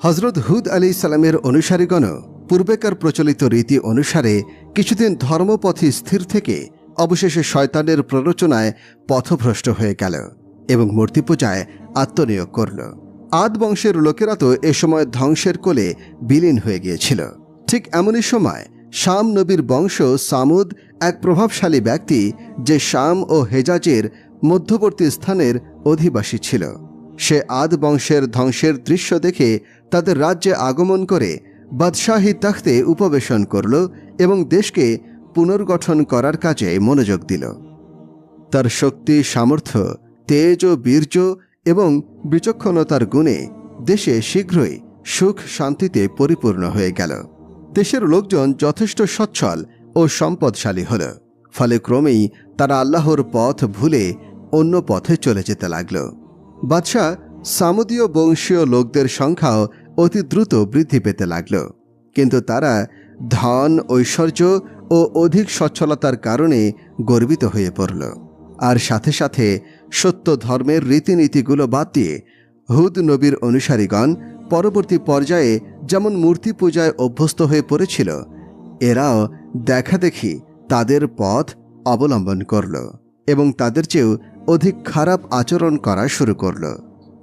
হজরত হুদ আলাইহিস সালামের অনুসারীগণও পূর্বেকার প্রচলিত রীতি অনুসারে কিছুদিন ধর্মপথে স্থির থেকে অবশেষে শয়তানের প্ররোচনায় পথভ্রষ্ট হয়ে গেল এবং মূর্তি পূজায় আত্মনিয়োগ করল। আদ বংশের লোকেরা তো এ সময় ধ্বংসের কোলে বিলীন হয়ে গিয়েছিল। ঠিক এমনই সময় শাম নবীর বংশ সামুদ এক প্রভাবশালী ব্যক্তি, যে শাম ও হেজাজের মধ্যবর্তী স্থানের অধিবাসী ছিল। সে আদ বংশের ধ্বংসের দৃশ্য দেখে তাদের রাজ্যে আগমন করে বাদশাহী তাখতে উপবেশন করল এবং দেশকে পুনর্গঠন করার কাজে মনোযোগ দিল। তার শক্তি, সামর্থ্য, তেজ ও বীর্য এবং বিচক্ষণতার গুণে দেশে শীঘ্রই সুখ শান্তিতে পরিপূর্ণ হয়ে গেল। দেশের লোকজন যথেষ্ট সচ্ছল ও সম্পদশালী হল। ফলে ক্রমেই তারা আল্লাহর পথ ভুলে অন্য পথে চলে যেতে লাগল। বাদশাহ সামুদীয় বংশীয় লোকদের সংখ্যাও অতি দ্রুত বৃদ্ধি পেতে লাগল, কিন্তু তারা ধন, ঐশ্বর্য ও অধিক সচ্ছলতার কারণে গর্বিত হয়ে পড়ল। আর সাথে সাথে সত্য ধর্মের রীতিনীতিগুলো বাদ দিয়ে হুদ নবীর অনুসারীগণ পরবর্তী পর্যায়ে যেমন মূর্তি পূজায় অভ্যস্ত হয়ে পড়েছিল, এরাও দেখাদেখি তাদের পথ অবলম্বন করল এবং তাদের চেয়েও অধিক খারাপ আচরণ করা শুরু করল।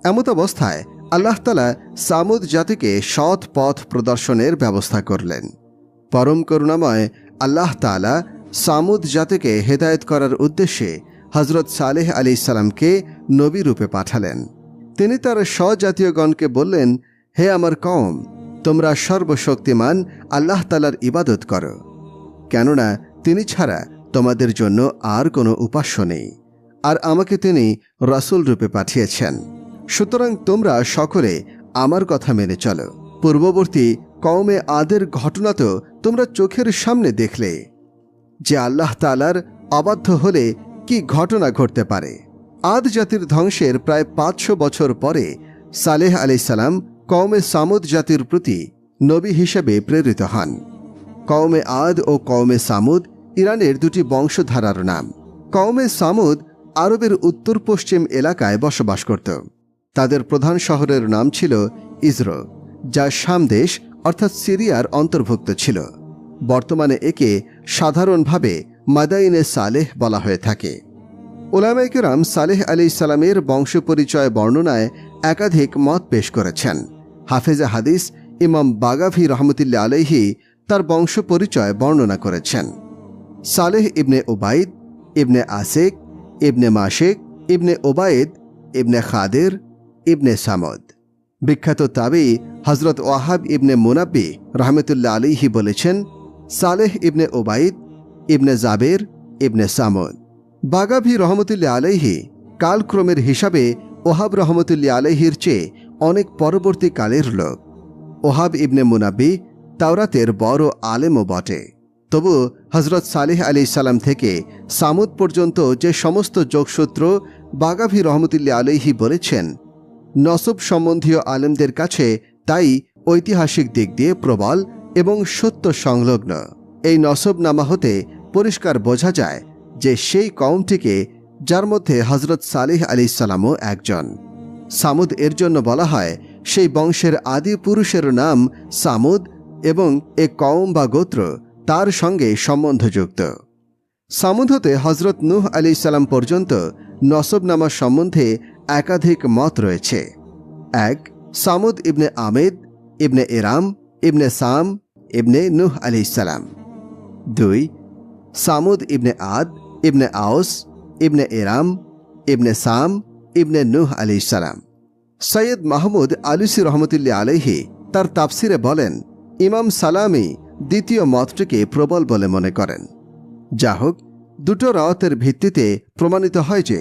এমত অবস্থায় আল্লাহ তাআলা সামুদ জাতিকে সৎ পথ প্রদর্শনের ব্যবস্থা করলেন। পরম করুণাময় আল্লাহ তাআলা সামুদ জাতিকে হেদায়েত করার উদ্দেশ্যে হজরত সালেহ আলাইহিস সালামকে নবী রূপে পাঠালেন। তিনি তার স্বজাতীয়গণকে বললেন, হে আমার কওম, তোমরা সর্বশক্তিমান আল্লাহ তাআলার ইবাদত করো, কেননা তিনি ছাড়া তোমাদের জন্য আর কোনো উপাস্য নেই, আর আমাকে তিনি রাসূল রূপে পাঠিয়েছেন। সুতরাং তোমরা সকলে আমার কথা মেনে চলো। পূর্ববর্তী কওমে আদের ঘটনা তো তোমরা চোখের সামনে দেখলে, যে আল্লাহ তাআলার অবাধ্য হলে কি ঘটনা ঘটতে পারে। আদ জাতির ধ্বংসের প্রায় 500 বছর পরে সালেহ আলাইহিস সালাম কওমে সামুদ জাতির প্রতি নবী হিসেবে প্রেরিত হন। কওমে আদ ও কওমে সামুদ ইরানের দুটি বংশধারার নাম। কওমে সামুদ আরবের উত্তর পশ্চিম এলাকায় বসবাস করত। তাদের প্রধান শহরের নাম ছিল ইজরো, যা শাম দেশ অর্থাৎ সিরিয়ার অন্তর্ভুক্ত ছিল। বর্তমানে একে সাধারণভাবে মাদাইনে সালেহ বলা হয়ে থাকে। উলামায়ে কেরাম সালেহ আলাইহিস সালামের বংশ পরিচয় বর্ণনায় একাধিক মত পেশ করেছেন। হাফেজে হাদিস ইমাম বাগাভী রহমতুল্লাহ আলাইহি তার বংশ পরিচয় বর্ণনা করেছেন। সালেহ ইবনে উবাইদ, ইবনে আসেক, ইবনে মাশেক, ইবনে ওবায়েদ, ইবনে খাদের, ইবনে সামদ। বিখ্যাত তাবী হজরত ওয়াহাব ইবনে মুনাব্বি রহমতুল্লাহ আলাইহি বলেছেন, সালেহ ইবনে ওবাইদ, ইবনে জাবের, ইবনে সামদ। বাগাভী রহমতুল্লাহ আলাইহি কালক্রমের হিসাবে ওহাব রহমতুল্লাহ আলাইহির চেয়ে অনেক পরবর্তী কালের লোক। ওহাব ইবনে মুনাব্বি তাওরাতের বড় আলেমও বটে। তবু হজরত সালেহ আলাইহিস সালাম থেকে সামুদ পর্যন্ত যে সমস্ত যোগসূত্র বাগাভী রহমতুল্লাহ আলাইহি বলেছেন, নসব সম্বন্ধীয় আলেমদের কাছে তাই ঐতিহাসিক দিক দিয়ে প্রবল এবং সত্য সংলগ্ন। এই নসবনামা হতে পরিষ্কার বোঝা যায় যে সেই কওমটিকে, যার মধ্যে হজরত সালেহ আলাইহিস সালামও একজন। সামুদ এর জন্য বলা হয়, সেই বংশের আদি পুরুষের নাম সামুদ এবং এ কওম বা গোত্র তার সঙ্গে সম্বন্ধযুক্ত। সামুদ হতে হজরত নূহ আলাইহিস সালাম পর্যন্ত নসবনামা সম্বন্ধে একাধিক মত রয়েছে। 1. সামুদ ইবনে আমেদ, ইবনে এরাম, ইবনে সাম, ইবনে নূহ আলাইহিস সালাম। 2. সামুদ ইবনে আদ, ইবনে আওস, ইবনে এরাম, ইবনে সাম, ইবনে নূহ আলাইহিস সালাম। সৈয়দ মাহমুদ আলুসি রহমতুল্লাহ আলাইহি তার তাফসিরে বলেন, ইমাম সালামি দ্বিতীয় মতটিকে প্রবল বলে মনে করেন। যা হোক, দুটো রাওয়াতের ভিত্তিতে প্রমাণিত হয় যে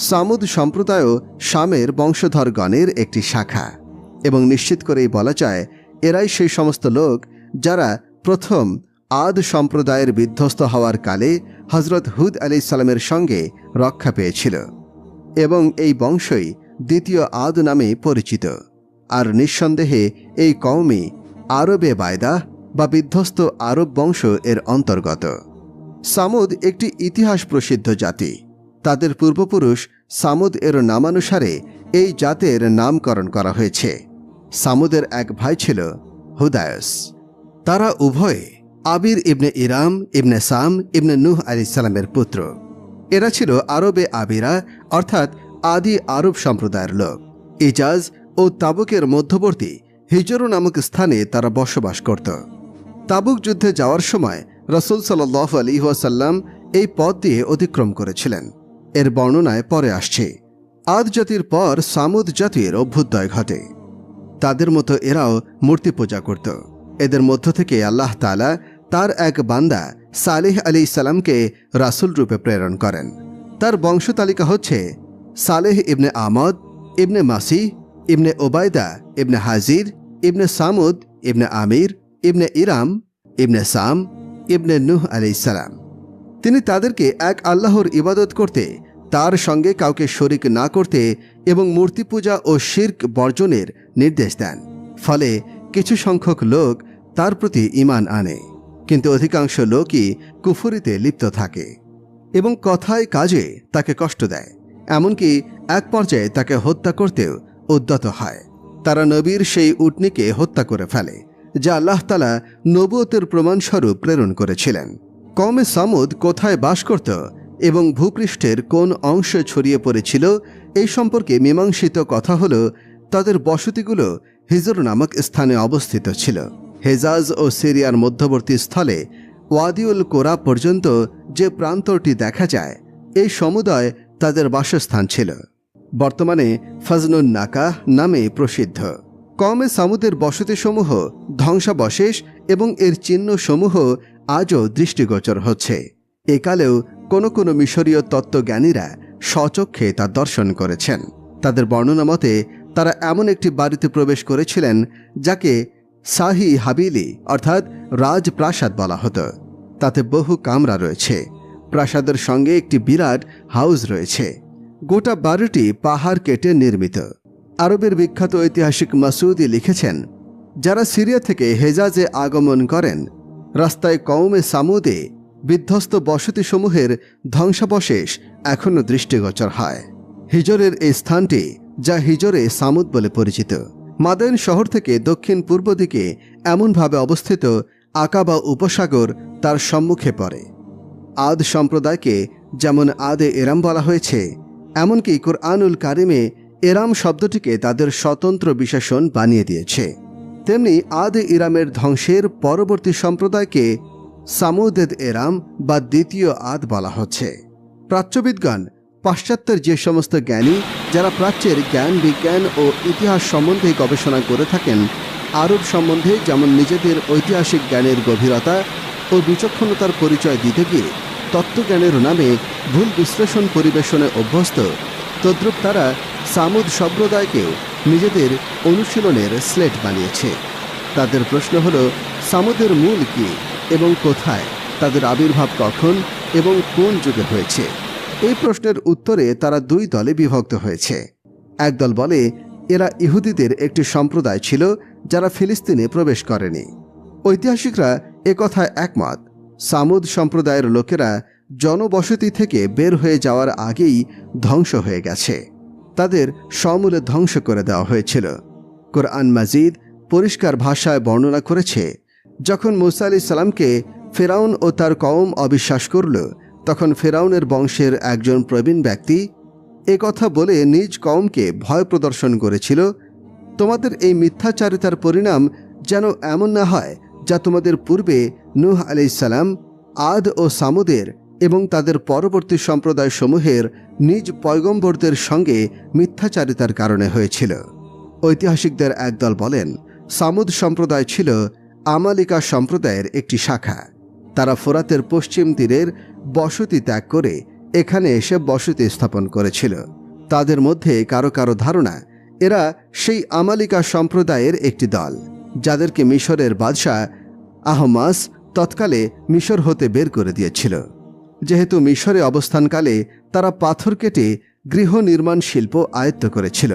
সামুদ সম্প্রদায়ও শামের বংশধরগণের একটি শাখা, এবং নিশ্চিত করেই বলা যায় এরাই সেই সমস্ত লোক যারা প্রথম আদ সম্প্রদায়ের বিধ্বস্ত হওয়ার কালে হজরত হুদ আলাইহিস সালামের সঙ্গে রক্ষা পেয়েছিল, এবং এই বংশই দ্বিতীয় আদ নামে পরিচিত। আর নিঃসন্দেহে এই কওমই আরবে বায়দা বা বিধ্বস্ত আরব বংশ এর অন্তর্গত। সামুদ একটি ইতিহাস প্রসিদ্ধ জাতি। তাদের পূর্বপুরুষ সামুদ এর নামানুসারে এই জাতের নামকরণ করা হয়েছে। সামুদের এক ভাই ছিল হুদায়স। তারা উভয়ে আবির ইবনে ইরাম ইবনে সাম ইবনে নূহ আলাইহিস সালামের পুত্র। এরা ছিল আরবে আবিরা, অর্থাৎ আদি আরব সম্প্রদায়ের লোক। ইজাজ ও তাবুকের মধ্যবর্তী হিজর নামক স্থানে তারা বসবাস করত। তাবুক যুদ্ধে যাওয়ার সময় রাসূল সাল্লাল্লাহু আলাইহি ওয়াসাল্লাম এই পথ দিয়ে অতিক্রম করেছিলেন। এর বর্ণনায় পরে আসছে। আদ জাতির পর সামুদ জাতির অভ্যুদয় ঘটে। তাদের মতো এরাও মূর্তি পূজা করত। এদের মধ্য থেকে আল্লাহ তাআলা তার এক বান্দা সালেহ আলাইহিস সালামকে রাসূল রূপে প্রেরণ করেন। তার বংশতালিকা হচ্ছে সালেহ ইবনে আমদ ইবনে মাসিহ ইবনে ওবায়দা ইবনে হাজির ইবনে সামুদ ইবনে আমির ইবনে ইরাম ইবনে সাম ইবনে নূহ আলাইহিস সালাম। তিনি তাদেরকে এক আল্লাহর ইবাদত করতে, তার সঙ্গে কাউকে শরিক না করতে এবং মূর্তি পূজা ও শিরক বর্জনের নির্দেশ দেন। ফলে কিছু সংখ্যক লোক তার প্রতি ঈমান আনে, কিন্তু অধিকাংশ লোকই কুফরিতে লিপ্ত থাকে এবং কথায় কাজে তাকে কষ্ট দেয়। এমনকি এক পর্যায়ে তাকে হত্যা করতেও উদ্যত হয়। তারা নবীর সেই উটনীকে হত্যা করে ফেলে, যা আল্লাহ তাআলা নবুয়তের প্রমাণস্বরূপ প্রেরণ করেছিলেন। কওমে সামুদ কোথায় বাস করত এবং ভূপৃষ্ঠের কোন অংশে ছড়িয়ে পড়েছিল এই সম্পর্কে মীমাংসিত কথা হল, তাদের বসতিগুলো হিজর নামক স্থানে অবস্থিত ছিল। হেজাজ ও সিরিয়ার মধ্যবর্তী স্থলে ওয়াদিউল কোরা পর্যন্ত যে প্রান্তরটি দেখা যায়, এই সমুদায় তাদের বাসস্থান ছিল। বর্তমানে ফজনুন নাকাহ নামে প্রসিদ্ধ। কওমে সামুদের বসতিসমূহ ধ্বংসাবশেষ এবং এর চিহ্নসমূহ আজও দৃষ্টিগোচর হচ্ছে। একালেও কোনো কোনো মিশরীয় তত্ত্বজ্ঞানীরা স্বচক্ষে তা দর্শন করেছেন। তাদের বর্ণনা মতে তারা এমন একটি বাড়িতে প্রবেশ করেছিলেন যাকে শাহী হাবিলি অর্থাৎ রাজপ্রাসাদ বলা হতো। তাতে বহু কামরা রয়েছে। প্রাসাদের সঙ্গে একটি বিরাট হাউস রয়েছে। গোটা বাড়িটি পাহাড় কেটে নির্মিত। আরবের বিখ্যাত ঐতিহাসিক মাসুদি লিখেছেন, যারা সিরিয়া থেকে হেজাজে আগমন করেন, রাস্তায় কওমে সামুদে বিধ্বস্ত বসতিসমূহের ধ্বংসাবশেষ এখনও দৃষ্টিগোচর হয়। হিজরের এই স্থানটি, যা হিজরে সামুদ বলে পরিচিত, মাদায়েন শহর থেকে দক্ষিণ পূর্ব দিকে এমনভাবে অবস্থিত আকাবা উপসাগর তার সম্মুখে পড়ে। আদ সম্প্রদায়কে যেমন আদে এরাম বলা হয়েছে, এমনকি কুরআনুল কারিমে এরাম শব্দটিকে তাদের স্বতন্ত্র বিশেষণ বানিয়ে দিয়েছে। তেমনি আদ ইরামের ধ্বংসের পরবর্তী সম্প্রদায়কে সামুদেদ এরাম বা দ্বিতীয় আদ বলা হচ্ছে। প্রাচ্যবিদগণ পাশ্চাত্যের যে সমস্ত জ্ঞানী যারা প্রাচ্যের জ্ঞান বিজ্ঞান ও ইতিহাস সম্বন্ধে গবেষণা করে থাকেন, আরব সম্বন্ধে যেমন নিজেদের ঐতিহাসিক জ্ঞানের গভীরতা ও বিচক্ষণতার পরিচয় দিতে গিয়ে তত্ত্বজ্ঞানের নামে ভুল বিশ্লেষণ পরিবেশনে অভ্যস্ত, তদ্রূপ তারা সামুদ সম্প্রদায়কেও নিজেদের অনুশীলনের স্লেট বানিয়েছে। তাদের প্রশ্ন হল, সামুদের মূল কি এবং কোথায়, তাদের আবির্ভাব কখন এবং কোন যুগে হয়েছে? এই প্রশ্নের উত্তরে তারা দুই দলে বিভক্ত হয়েছে। একদল বলে এরা ইহুদিদের একটি সম্প্রদায় ছিল যারা ফিলিস্তিনে প্রবেশ করেনি। ঐতিহাসিকরা একথায় একমত। সামুদ সম্প্রদায়ের লোকেরা জনবসতি থেকে বের হয়ে যাওয়ার আগেই ধ্বংস হয়ে গেছে। তাদের সমূলে ধ্বংস করে দেওয়া হয়েছিল। কোরআন মাজিদ পরিষ্কার ভাষায় বর্ণনা করেছে, যখন মূসা আলাইহিস সালামকে ফেরাউন ও তার কওম অবিশ্বাস করল, তখন ফেরাউনের বংশের একজন প্রবীণ ব্যক্তি কথা বলে নিজ কওমকে ভয় প্রদর্শন করেছিল, তোমাদের এই মিথ্যাচারিতার পরিণাম যেন এমন না হয় যা তোমাদের পূর্বে নূহ আলাইহিস সালাম, আদ ও সামুদের এবং তাদের পরবর্তী সম্প্রদায়সমূহের নিজ পয়গম্বরদের সঙ্গে মিথ্যাচারিতার কারণে হয়েছিল। ঐতিহাসিকদের একদল বলেন, সামুদ সম্প্রদায় ছিল আমালিকা সম্প্রদায়ের একটি শাখা। তারা ফোরাতের পশ্চিম তীরের বসতি ত্যাগ করে এখানে এসে বসতি স্থাপন করেছিল। তাদের মধ্যে কারো কারো ধারণা এরা সেই আমালিকা সম্প্রদায়ের একটি দল, যাদেরকে মিশরের বাদশাহ আহমাস তৎকালে মিশর হতে বের করে দিয়েছিল। যেহেতু মিশরে অবস্থানকালে তারা পাথর কেটে গৃহ নির্মাণ শিল্প আয়ত্ত করেছিল,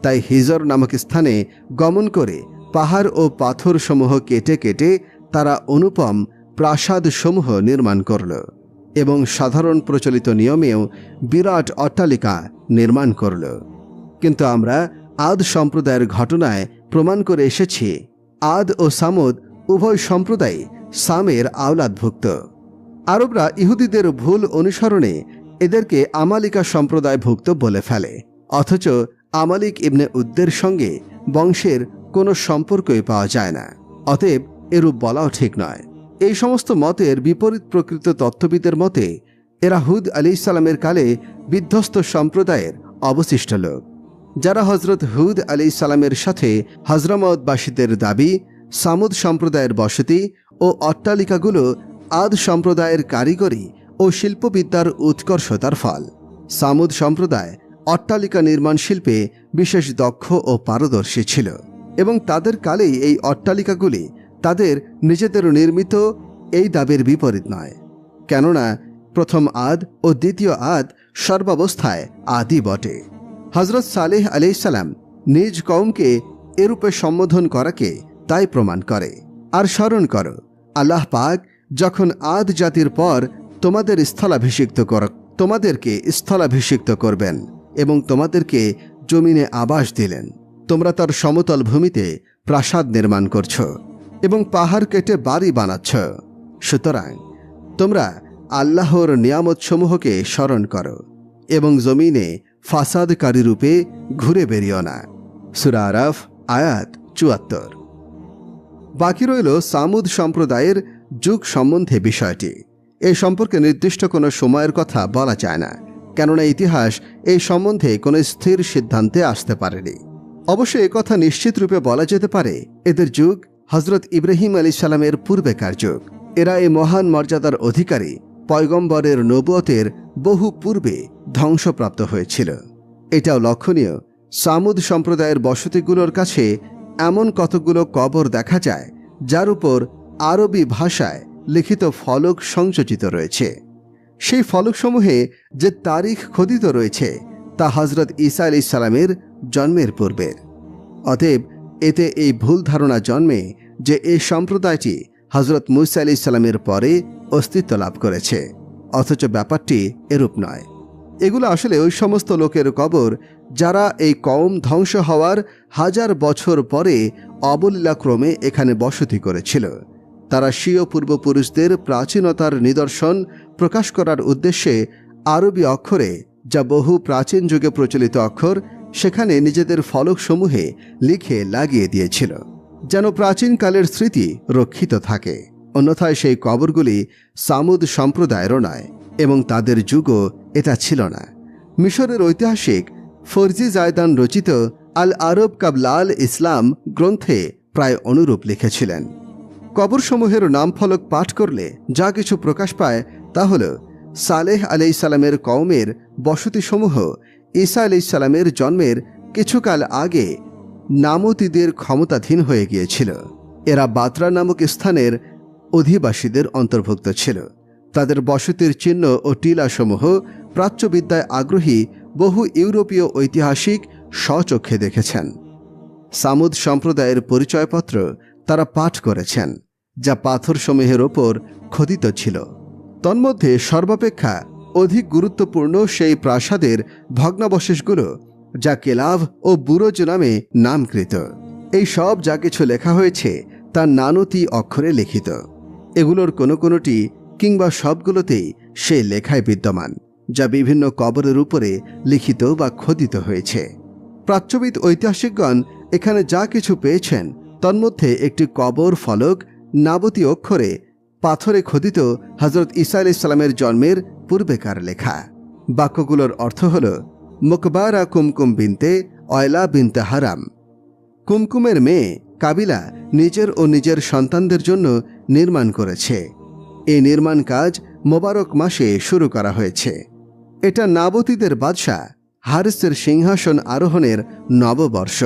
তাই হিজর নামক স্থানে গমন করে পাহাড় ও পাথরসমূহ কেটে কেটে তারা অনুপম প্রাসাদসমূহ নির্মাণ করল এবং সাধারণ প্রচলিত নিয়মেও বিরাট অট্টালিকা নির্মাণ করল। কিন্তু আমরা আদ সম্প্রদায়ের ঘটনায় প্রমাণ করে এসেছি আদ ও সামুদ উভয় সম্প্রদায় সামের আওলাদভুক্ত। আরবরা ইহুদিদের ভুল অনুসরণে এদেরকে আমালিকা সম্প্রদায়ভুক্ত বলে ফেলে, অথচ আমালিক ইবনে উদ্দের সঙ্গে বংশের কোনো সম্পর্কই পাওয়া যায় না। অতএব এরূপ বলাও ঠিক নয়। এই সমস্ত মতের বিপরীত প্রকৃত তত্ত্ববিদের মতে এরা হুদ আলাইহিসসালামের কালে বিধ্বস্ত সম্প্রদায়ের অবশিষ্ট লোক, যারা হজরত হুদ আলাইহিসসালামের সাথে হজরমতবাসীদের দাবি সামুদ সম্প্রদায়ের বসতি ও অট্টালিকাগুলো আদ সম্প্রদায়ের কারিগরি ও শিল্পবিদ্যার উৎকর্ষতার ফল। সামুদ সম্প্রদায় অট্টালিকা নির্মাণ শিল্পে বিশেষ দক্ষ ও পারদর্শী ছিল এবং তাদের কালেই এই অট্টালিকাগুলি তাদের নিজেদের নির্মিত এই দাবির বিপরীত নয়, কেননা প্রথম আদ ও দ্বিতীয় আদ সর্বাবস্থায় আদি বটে। হজরত সালেহ আলাইহিসসালাম নিজ কওমকে এরূপে সম্বোধন করাকে তাই প্রমাণ করে। আর স্মরণ করো, আল্লাহ পাক যখন আদ জাতির পর তোমাদেরকে স্থলাভিষিক্ত করবেন এবং তোমাদেরকে জমিনে আবাস দিলেন, তোমরা তার সমতল ভূমিতে প্রাসাদ নির্মাণ করছ এবং পাহাড় কেটে বাড়ি বানাচ্ছ। সুতরাং তোমরা আল্লাহর নিয়ামতসমূহকে স্মরণ করো এবং জমিনে ফাসাদকারী রূপে ঘুরে বেরিও না। সূরা আরাফ আয়াত ৭৪। বাকি রইল সামুদ সম্প্রদায়ের যুগ সম্বন্ধে বিষয়টি। এই সম্পর্কে নির্দিষ্ট কোনো সময়ের কথা বলা যায় না, কেননা ইতিহাস এই সম্বন্ধে কোনো স্থির সিদ্ধান্তে আসতে পারেনি। অবশ্য কথা নিশ্চিত রূপে বলা যেতে পারে এদের যুগ হজরত ইব্রাহিম আলাইহিসসালামের পূর্বেকার যুগ। এরা এই মহান মর্যাদার অধিকারী পয়গম্বরের নবুয়তের বহু পূর্বে ধ্বংসপ্রাপ্ত হয়েছিল। এটাও লক্ষণীয়, সামুদ সম্প্রদায়ের বসতিগুলোর কাছে এমন কতগুলো কবর দেখা যায় যার উপর আরবি ভাষায় লিখিত ফলক সংযোজিত রয়েছে। সেই ফলকসমূহে যে তারিখ খোদিত রয়েছে তা হজরত ঈসা আলাইহিসসালামের জন্মের পূর্বের। অতএব এতে এই ভুল ধারণা জন্মে যে এই সম্প্রদায়টি হজরত মুসা আলাইহিসসালামের পরে অস্তিত্ব লাভ করেছে, অথচ ব্যাপারটি এরূপ নয়। এগুলো আসলে ওই সমস্ত লোকের কবর যারা এই কওম ধ্বংস হওয়ার 1000 বছর পরে অবলীলাক্রমে এখানে বসতি করেছিল। তারা স্বীয় পূর্বপুরুষদের প্রাচীনতার নিদর্শন প্রকাশ করার উদ্দেশ্যে আরবি অক্ষরে, যা বহু প্রাচীন যুগে প্রচলিত অক্ষর, সেখানে নিজেদের ফলকসমূহে লিখে লাগিয়ে দিয়েছিল, যেন প্রাচীনকালের স্মৃতি রক্ষিত থাকে। অন্যথায় সেই কবরগুলি সামুদ সম্প্রদায়েরও নয় এবং তাদের যুগও এটা ছিল না। মিশরের ঐতিহাসিক ফরজি জায়দান রচিত আল আরব কাবলাল ইসলাম গ্রন্থে প্রায় অনুরূপ লিখেছিলেন। কবরসমূহের নামফলক পাঠ করলে যা কিছু প্রকাশ পায় তা হল সালেহ আলাইহিসসালামের কওমের বসতিসমূহ ঈসা আলাইহিসসালামের জন্মের কিছুকাল আগে নামতীদের ক্ষমতাধীন হয়ে গিয়েছিল। এরা বাতরা নামক স্থানের অধিবাসীদের অন্তর্ভুক্ত ছিল। তাদের বসতির চিহ্ন ও টিলাসমূহ প্রাচ্যবিদ্যায় আগ্রহী বহু ইউরোপীয় ঐতিহাসিক স্বচক্ষে দেখেছেন। সামুদ সম্প্রদায়ের পরিচয়পত্র তারা পাঠ করেছেন, যা পাথরসমূহের ওপর খোদিত ছিল। তন্মধ্যে সর্বাপেক্ষা অধিক গুরুত্বপূর্ণ সেই প্রাসাদের ভগ্নাবশেষগুলো, যা কেলাভ ও বুরজ নামে নামকৃত। এই সব যা কিছু লেখা হয়েছে তা নানতি অক্ষরে লিখিত। এগুলোর কোনোটি কিংবা সবগুলোতেই সে লেখায় বিদ্যমান, যা বিভিন্ন কবরের উপরে লিখিত বা খোদিত হয়েছে। প্রাচ্যবিদ ঐতিহাসিকগণ এখানে যা কিছু পেয়েছেন তন্মধ্যে একটি কবর ফলক নাবতী অক্ষরে পাথরে খোদিত হজরত ঈসা আলাইহিসসালামের জন্মের পূর্বেকার লেখা। বাক্যগুলোর অর্থ হল, মুকবারা কুমকুম বিনতে অয়লা বিনতে হারাম। কুমকুমের মেয়ে কাবিলা নিজের ও নিজের সন্তানদের জন্য নির্মাণ করেছে। এই নির্মাণ কাজ মোবারক মাসে শুরু করা হয়েছে। এটা নাবতীদের বাদশাহ হারেসের সিংহাসন আরোহণের নববর্ষ।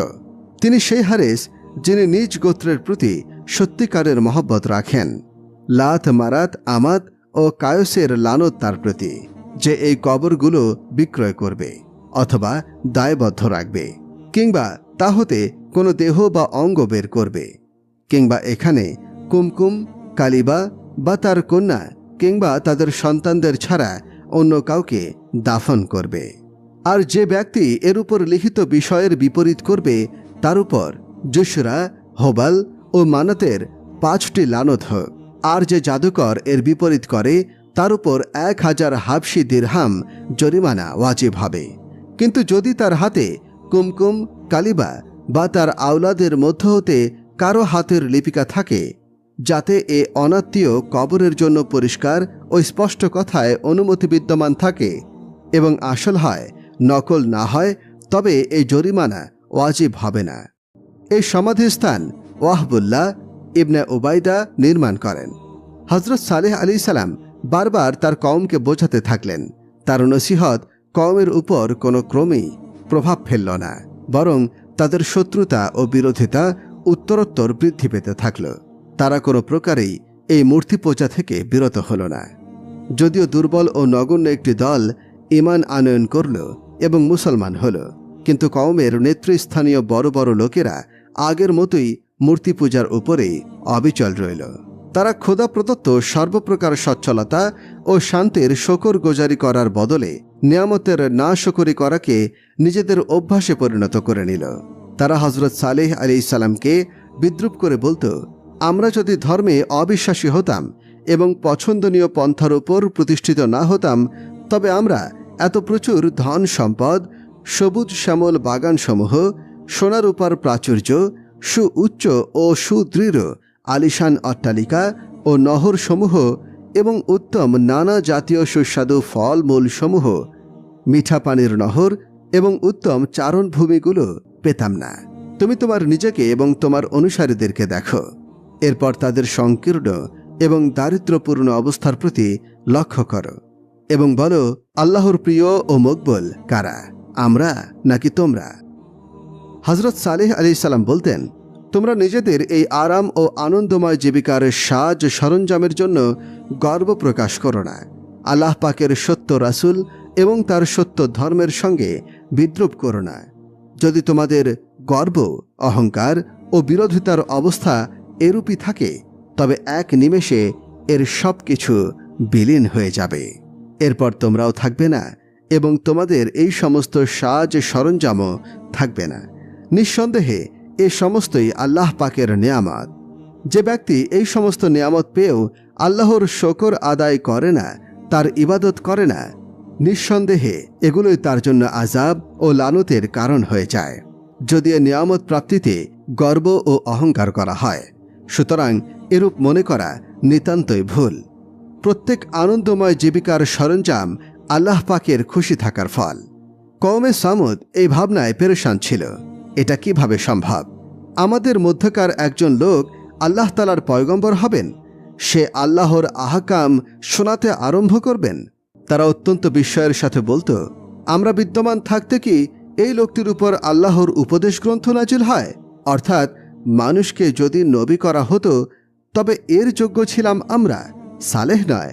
তিনি সেই হারেস যিনি নিজ গোত্রের প্রতি সত্যিকারের মহব্বত রাখেন। লাত, মারাত, আমাত ও কায়সের লানত তার প্রতি, যে এই কবরগুলো বিক্রয় করবে অথবা দায়বদ্ধ রাখবে, কিংবা তা হতে কোনো দেহ বা অঙ্গ বের করবে, কিংবা এখানে কুমকুম, কালিবা বা তার কন্যা কিংবা তাদের সন্তানদের ছাড়া অন্য কাউকে দাফন করবে। আর যে ব্যক্তি এর উপর লিখিত বিষয়ের বিপরীত করবে তার উপর জুশরা, হোবাল ও মানাতের 5টি লানত হোক। আর যে জাদুকর এর বিপরীত করে তার উপর 1000 হাবশি দিরহাম জরিমানা ওয়াজিব হবে। কিন্তু যদি তার হাতে কুমকুম, কালিবা বা তার আওলাদের মধ্য হতে কারো হাতের লিপিকা থাকে, যাতে এ অনাত্মীয় কবরের জন্য পরিষ্কার ও স্পষ্ট কথায় অনুমতি বিদ্যমান থাকে এবং আসল হয়, নকল না হয়, তবে এই জরিমানা ওয়াজিব হবে না। এই সমাধিস্থান ওয়াহবুল্লাহ ইবনে উবাইদা নির্মাণ করেন। হযরত সালেহ আলাইহিস সালাম বারবার তার কওমকে বোঝাতে থাকলেন। তার নসিহত কওমের উপর কোনো ক্রমেই প্রভাব ফেলল না, বরং তাদের শত্রুতা ও বিরোধিতা উত্তরোত্তর বৃদ্ধি পেতে থাকল। তারা কোনো প্রকারেই এই মূর্তি পূজা থেকে বিরত হল না। যদিও দুর্বল ও নগণ্য একটি দল ঈমান আনয়ন করল এবং মুসলমান হল, কিন্তু কওমের নেতৃস্থানীয় বড় বড় লোকেরা আগের মতোই মূর্তি পূজার উপরেই অবিচল রইল। তারা খোদা প্রদত্ত সর্বপ্রকার সচ্ছলতা ও শান্তির শকর গোজারি করার বদলে নিয়ামতের না শকরি করাকে নিজেদের অভ্যাসে পরিণত করে নিল। তারা হযরত সালেহ আলাইহিস সালামকে বিদ্রূপ করে বলতো, আমরা যদি ধর্মে অবিশ্বাসী হতাম এবং পছন্দনীয় পন্থার উপর প্রতিষ্ঠিত না হতাম, তবে আমরা এত প্রচুর ধন সম্পদ, সবুজ শ্যামল বাগানসমূহ, সোনারূপার প্রাচুর্য, সুউচ্চ ও সুদৃঢ় আলিশান অট্টালিকা ও নহরসমূহ এবং উত্তম নানা জাতীয় সুস্বাদু ফল মূলসমূহ, মিঠা পানির নহর এবং উত্তম চারণভূমিগুলো পেতাম না। তুমি তোমার নিজেকে এবং তোমার অনুসারীদেরকে দেখো, এরপর তাদের সংকীর্ণ এবং দারিদ্র্যপূর্ণ অবস্থার প্রতি লক্ষ্য করো এবং বলো, আল্লাহর প্রিয় ও মকবুল কারা, আমরা নাকি তোমরা? হযরত সালেহ আলাইহিস সালাম বলতেন, তোমরা নিজেদের এই আরাম ও আনন্দময় জীবিকার সাজ সরঞ্জামের জন্য গর্ব প্রকাশ করো না। আল্লাহ পাকের সত্য রাসূল এবং তার সত্য ধর্মের সঙ্গে বিদ্রূপ করো না। যদি তোমাদের গর্ব, অহংকার ও বিরোধিতার অবস্থা এরূপই থাকে, তবে এক নিমেষে এর সব কিছু বিলীন হয়ে যাবে। এরপর তোমরাও থাকবে না এবং তোমাদের এই সমস্ত সাজ সরঞ্জামও থাকবে না। নিঃসন্দেহে এ সমস্তই আল্লাহ পাকের নেয়ামত। যে ব্যক্তি এই সমস্ত নেয়ামত পেয়েও আল্লাহর শকর আদায় করে না, তার ইবাদত করে না, নিঃসন্দেহে এগুলোই তার জন্য আযাব ও লানতের কারণ হয়ে যায়, যদি এ নিয়ামত প্রাপ্তিতে গর্ব ও অহংকার করা হয়। সুতরাং এরূপ মনে করা নিতান্তই ভুল। প্রত্যেক আনন্দময় জীবিকার সরঞ্জাম আল্লাহ পাকের খুশি থাকার ফল। কওমে সামুদ এই ভাবনায় পেরেশান ছিল, এটা কিভাবে সম্ভব? আমাদের মধ্যকার একজন লোক আল্লাহ তাআলার পয়গম্বর হবেন, সে আল্লাহর আহকাম শোনাতে আরম্ভ করবেন। তারা অত্যন্ত বিস্ময়ের সাথে বলতো, আমরা বিদ্যমান থাকতে কি এই লোকটির উপর আল্লাহর উপদেশ গ্রন্থ নাজিল হয়? অর্থাৎ মানুষকে যদি নবী করা হতো তবে এর যোগ্য ছিলাম আমরা, সালেহ নয়।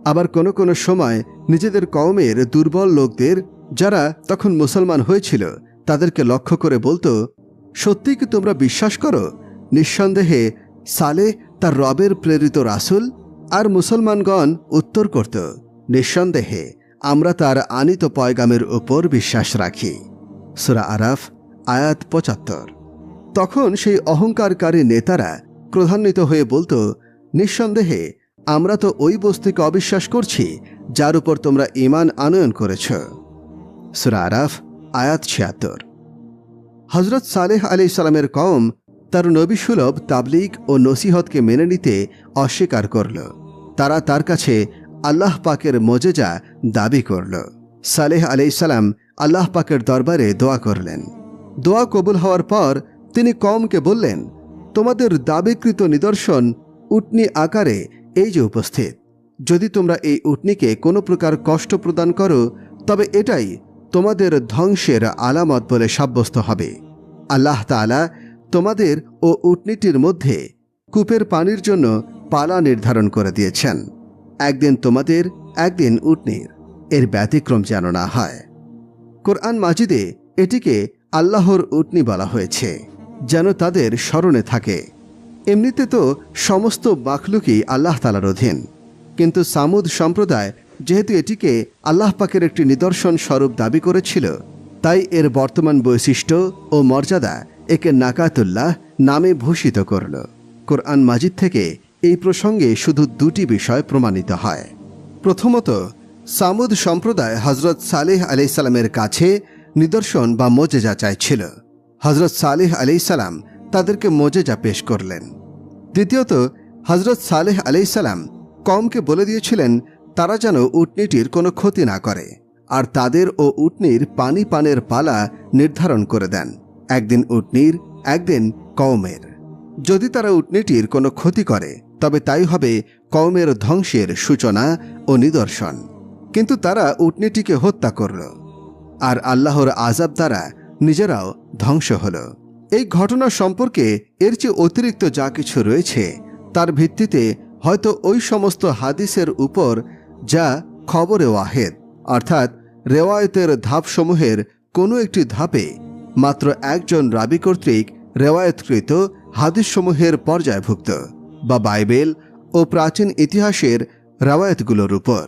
আবার কোনো কোনো সময় নিজেদের কওমের দুর্বল লোকদের, যারা তখন মুসলমান হয়েছিল, তাদেরকে লক্ষ্য করে বলতো, সত্যি কি তোমরা বিশ্বাস করো নিঃসন্দেহে সালেহ তার রবের প্রেরিত রাসূল? আর মুসলমানগণ উত্তর করত, নিঃসন্দেহে আমরা তার আনিত পয়গামের উপর বিশ্বাস রাখি। সূরা আরাফ আয়াত ৭৫। তখন সেই অহংকারকারী নেতারা ক্রোধান্বিত হয়ে বলতো, নিঃসন্দেহে আমরা তো ওই বস্তুকে অবিশ্বাস করছি যার উপর তোমরা ঈমান আনয়ন করেছ। সূরা আরাফ আয়াত ৭৬। হযরত সালেহ আলাইহিস সালামের কওম তার নবীসুলভ তাবলীগ ও নসিহতকে মেনে নিতে অস্বীকার করল। তারা তার কাছে আল্লাহ পাকের মোজেজা দাবি করল। সালেহ আলাইহিস সালাম আল্লাহ পাকের দরবারে দোয়া করলেন। দোয়া কবুল হওয়ার পর তিনি কওমকে বললেন, তোমাদের দাবিকৃত নিদর্শন উটনি আকারে এই যে উপস্থিত। যদি তোমরা এই উটনিকে কোনো প্রকার কষ্ট প্রদান করো, তবে এটাই তোমাদের ধ্বংসের আলামত বলে সাব্যস্ত হবে। আল্লাহ তাআলা তোমাদের ও উটনিটির মধ্যে কূপের পানির জন্য পালা নির্ধারণ করে দিয়েছেন, একদিন তোমাদের, একদিন উটনির, এর ব্যতিক্রম যেন না হয়। কোরআন মাজিদে এটিকে আল্লাহর উটনি বলা হয়েছে, যেন তাদের স্মরণে থাকে। এমনিতে তো সমস্ত মাখলুকই আল্লাহ তাআলার অধীন, কিন্তু সামুদ সম্প্রদায় যেহেতু এটিকে আল্লাহ পাকের একটি নিদর্শন স্বরূপ দাবি করেছিল, তাই এর বর্তমান বৈশিষ্ট্য ও মর্যাদা একে নাকাতুল্লাহ নামে ভূষিত করল। কোরআন মাজিদ থেকে এই প্রসঙ্গে শুধু দুটি বিষয় প্রমাণিত হয়। প্রথমত, সামুদ সম্প্রদায় হজরত সালেহ আলাইসাল্লামের কাছে নিদর্শন বা মোজেজা চাইছিল। হজরত সালেহ আলাইসাল্লাম তাদেরকে মোজেজা পেশ করলেন। দ্বিতীয়ত, হজরত সালেহ আলাইসাল্লাম কওমকে বলে দিয়েছিলেন তারা যেন উটনীটির কোনো ক্ষতি না করে, আর তাদের ও উটনীর পানি পানের পালা নির্ধারণ করে দেন, একদিন উটনীর, একদিন কওমের। যদি তারা উটনীটির কোনো ক্ষতি করে তবে তাই হবে কওমের ধ্বংসের সূচনা ও নিদর্শন। কিন্তু তারা উটনীটিকে হত্যা করল, আর আল্লাহর আযাব দ্বারা নিজেরাও ধ্বংস হল। এই ঘটনা সম্পর্কে এর চেয়ে অতিরিক্ত যা কিছু রয়েছে তার ভিত্তিতে হয়তো ওই সমস্ত হাদিসের উপর যা খবরে ওয়াহেদ অর্থাৎ রেওয়ায়তের ধাপসমূহের কোনো একটি ধাপে মাত্র একজন রাবী কর্তৃক রেওয়ায়তকৃত হাদিসসমূহের পর্যায়ভুক্ত, বা বাইবেল ও প্রাচীন ইতিহাসের রেওয়ায়তগুলোর উপর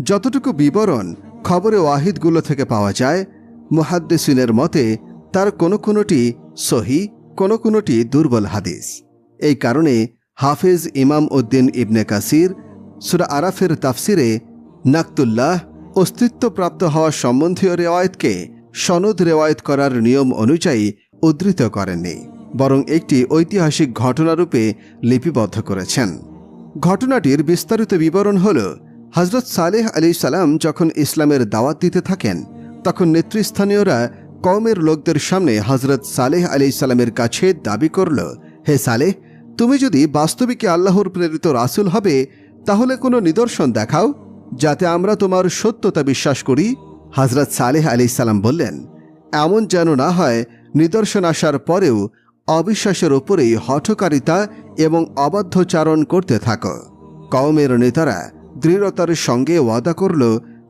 যতটুকু বিবরণ খবরে ওয়াহিদগুলো থেকে পাওয়া যায়, মুহাদ্দিসিনের মতে তার কোনো কোনোটি সহি, কোনো কোনোটি দুর্বল হাদিস। এই কারণে হাফেজ ইমাম উদ্দিন ইবনে কাসির সূরা আরাফের তাফসিরে নাকতুল্লাহ অস্তিত্বপ্রাপ্ত হওয়া সম্বন্ধীয় রেওয়ায়তকে সনদ রেওয়ায়ত করার নিয়ম অনুযায়ী উদ্ধৃত করেননি, বরং একটি ঐতিহাসিক ঘটনারূপে লিপিবদ্ধ করেছেন। ঘটনাটির বিস্তারিত বিবরণ হল, হজরত সালেহ আলাইহিসসালাম যখন ইসলামের দাওয়াত দিতে থাকেন তখন নেতৃস্থানীয়রা কওমের লোকদের সামনে হজরত সালেহ আলাইহিসসালামের কাছে দাবি করল, হে সালেহ, তুমি যদি বাস্তবিকই আল্লাহর প্রেরিত রাসূল হবে তাহলে কোনো নিদর্শন দেখাও যাতে আমরা তোমার সত্যতা বিশ্বাস করি। হজরত সালেহ আলাইহিসসালাম বললেন, এমন যেন না হয় নিদর্শন আসার পরেও অবিশ্বাসের ওপরেই হঠকারিতা এবং অবাধ্যচারণ করতে থাকো। কওমের নেতারা দৃঢ়তার সঙ্গে ওয়াদা করল,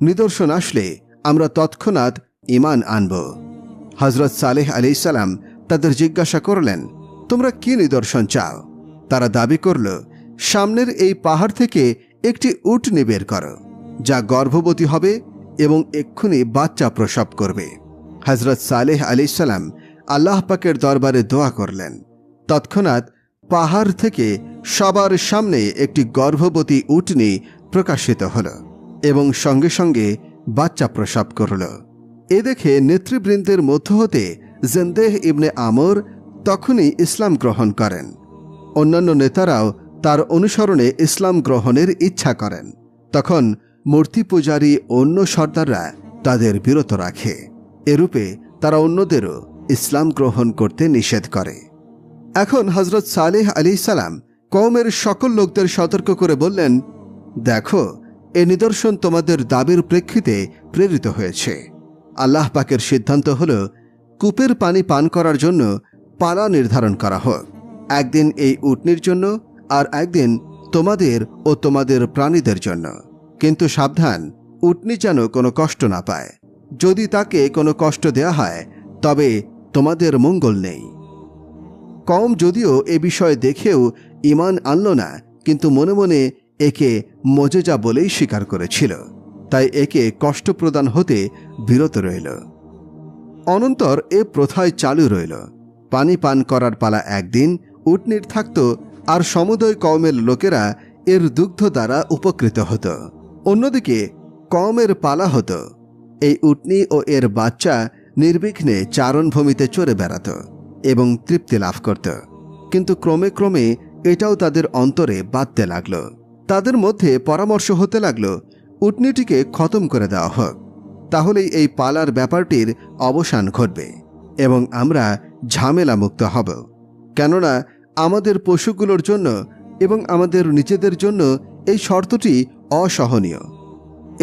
নিদর্শন আসলে আমরা তৎক্ষণাৎ ঈমান আনব। হজরত সালেহ আলাইহিসসালাম তাদের জিজ্ঞাসা করলেন, তোমরা কি নিদর্শন চাও? তারা দাবি করল, সামনের এই পাহাড় থেকে একটি উটনী বের করো, যা গর্ভবতী হবে এবং এক্ষুনি বাচ্চা প্রসব করবে। হজরত সালেহ আলাইহিসসালাম আল্লাহ পাকের দরবারে দোয়া করলেন। তৎক্ষণাৎ পাহাড় থেকে সবার সামনে একটি গর্ভবতী উটনী প্রকাশিত হল এবং সঙ্গে সঙ্গে বাচ্চা প্রসব করল। এ দেখে নেতৃবৃন্দের মধ্য হতে জেন্দেহ ইবনে আমর তখনই ইসলাম গ্রহণ করেন। অন্যান্য নেতারাও তার অনুসরণে ইসলাম গ্রহণের ইচ্ছা করেন। তখন মূর্তি পূজারী অন্য সর্দাররা তাদের বিরত রাখে। এরূপে তারা অন্যদেরও ইসলাম গ্রহণ করতে নিষেধ করে। এখন হজরত সালেহ আলাইহিসসালাম কওমের সকল লোকদের সতর্ক করে বললেন, দেখো, এ নিদর্শন তোমাদের দাবির প্রেক্ষিতে প্রেরিত হয়েছে। আল্লাহ পাকের সিদ্ধান্ত হল কূপের পানি পান করার জন্য পালা নির্ধারণ করা হোক, একদিন এই উটনীর জন্য আর একদিন তোমাদের ও তোমাদের প্রাণীদের জন্য। কিন্তু সাবধান, উটনী যেন কোনো কষ্ট না পায়। যদি তাকে কোনো কষ্ট দেয়া হয় তবে তোমাদের মঙ্গল নেই। কওম যদিও এ বিষয় দেখেও ঈমান আনল না, কিন্তু মনে মনে একে মোজেজা বলেই স্বীকার করেছিল, তাই একে কষ্ট প্রদান হতে বিরত রইল। অনন্তর এ প্রথায় চালু রইল। পানি পান করার পালা একদিন উটনীর থাকত, আর সমুদয় কওমের লোকেরা এর দুগ্ধ দ্বারা উপকৃত হতো। অন্যদিকে কওমের পালা হতো। এই উটনী ও এর বাচ্চা নির্বিঘ্নে চারণভূমিতে চড়ে বেড়াত এবং তৃপ্তি লাভ করত। কিন্তু ক্রমে ক্রমে এটাও তাদের অন্তরে বাঁধতে লাগল। তাদের মধ্যে পরামর্শ হতে লাগল, উটনীটিকে খতম করে দেওয়া হোক, তাহলেই এই পালার ব্যাপারটির অবসান ঘটবে এবং আমরা ঝামেলা মুক্ত হব। কেননা আমাদের পশুগুলোর জন্য এবং আমাদের নিজেদের জন্য এই শর্তটি অসহনীয়।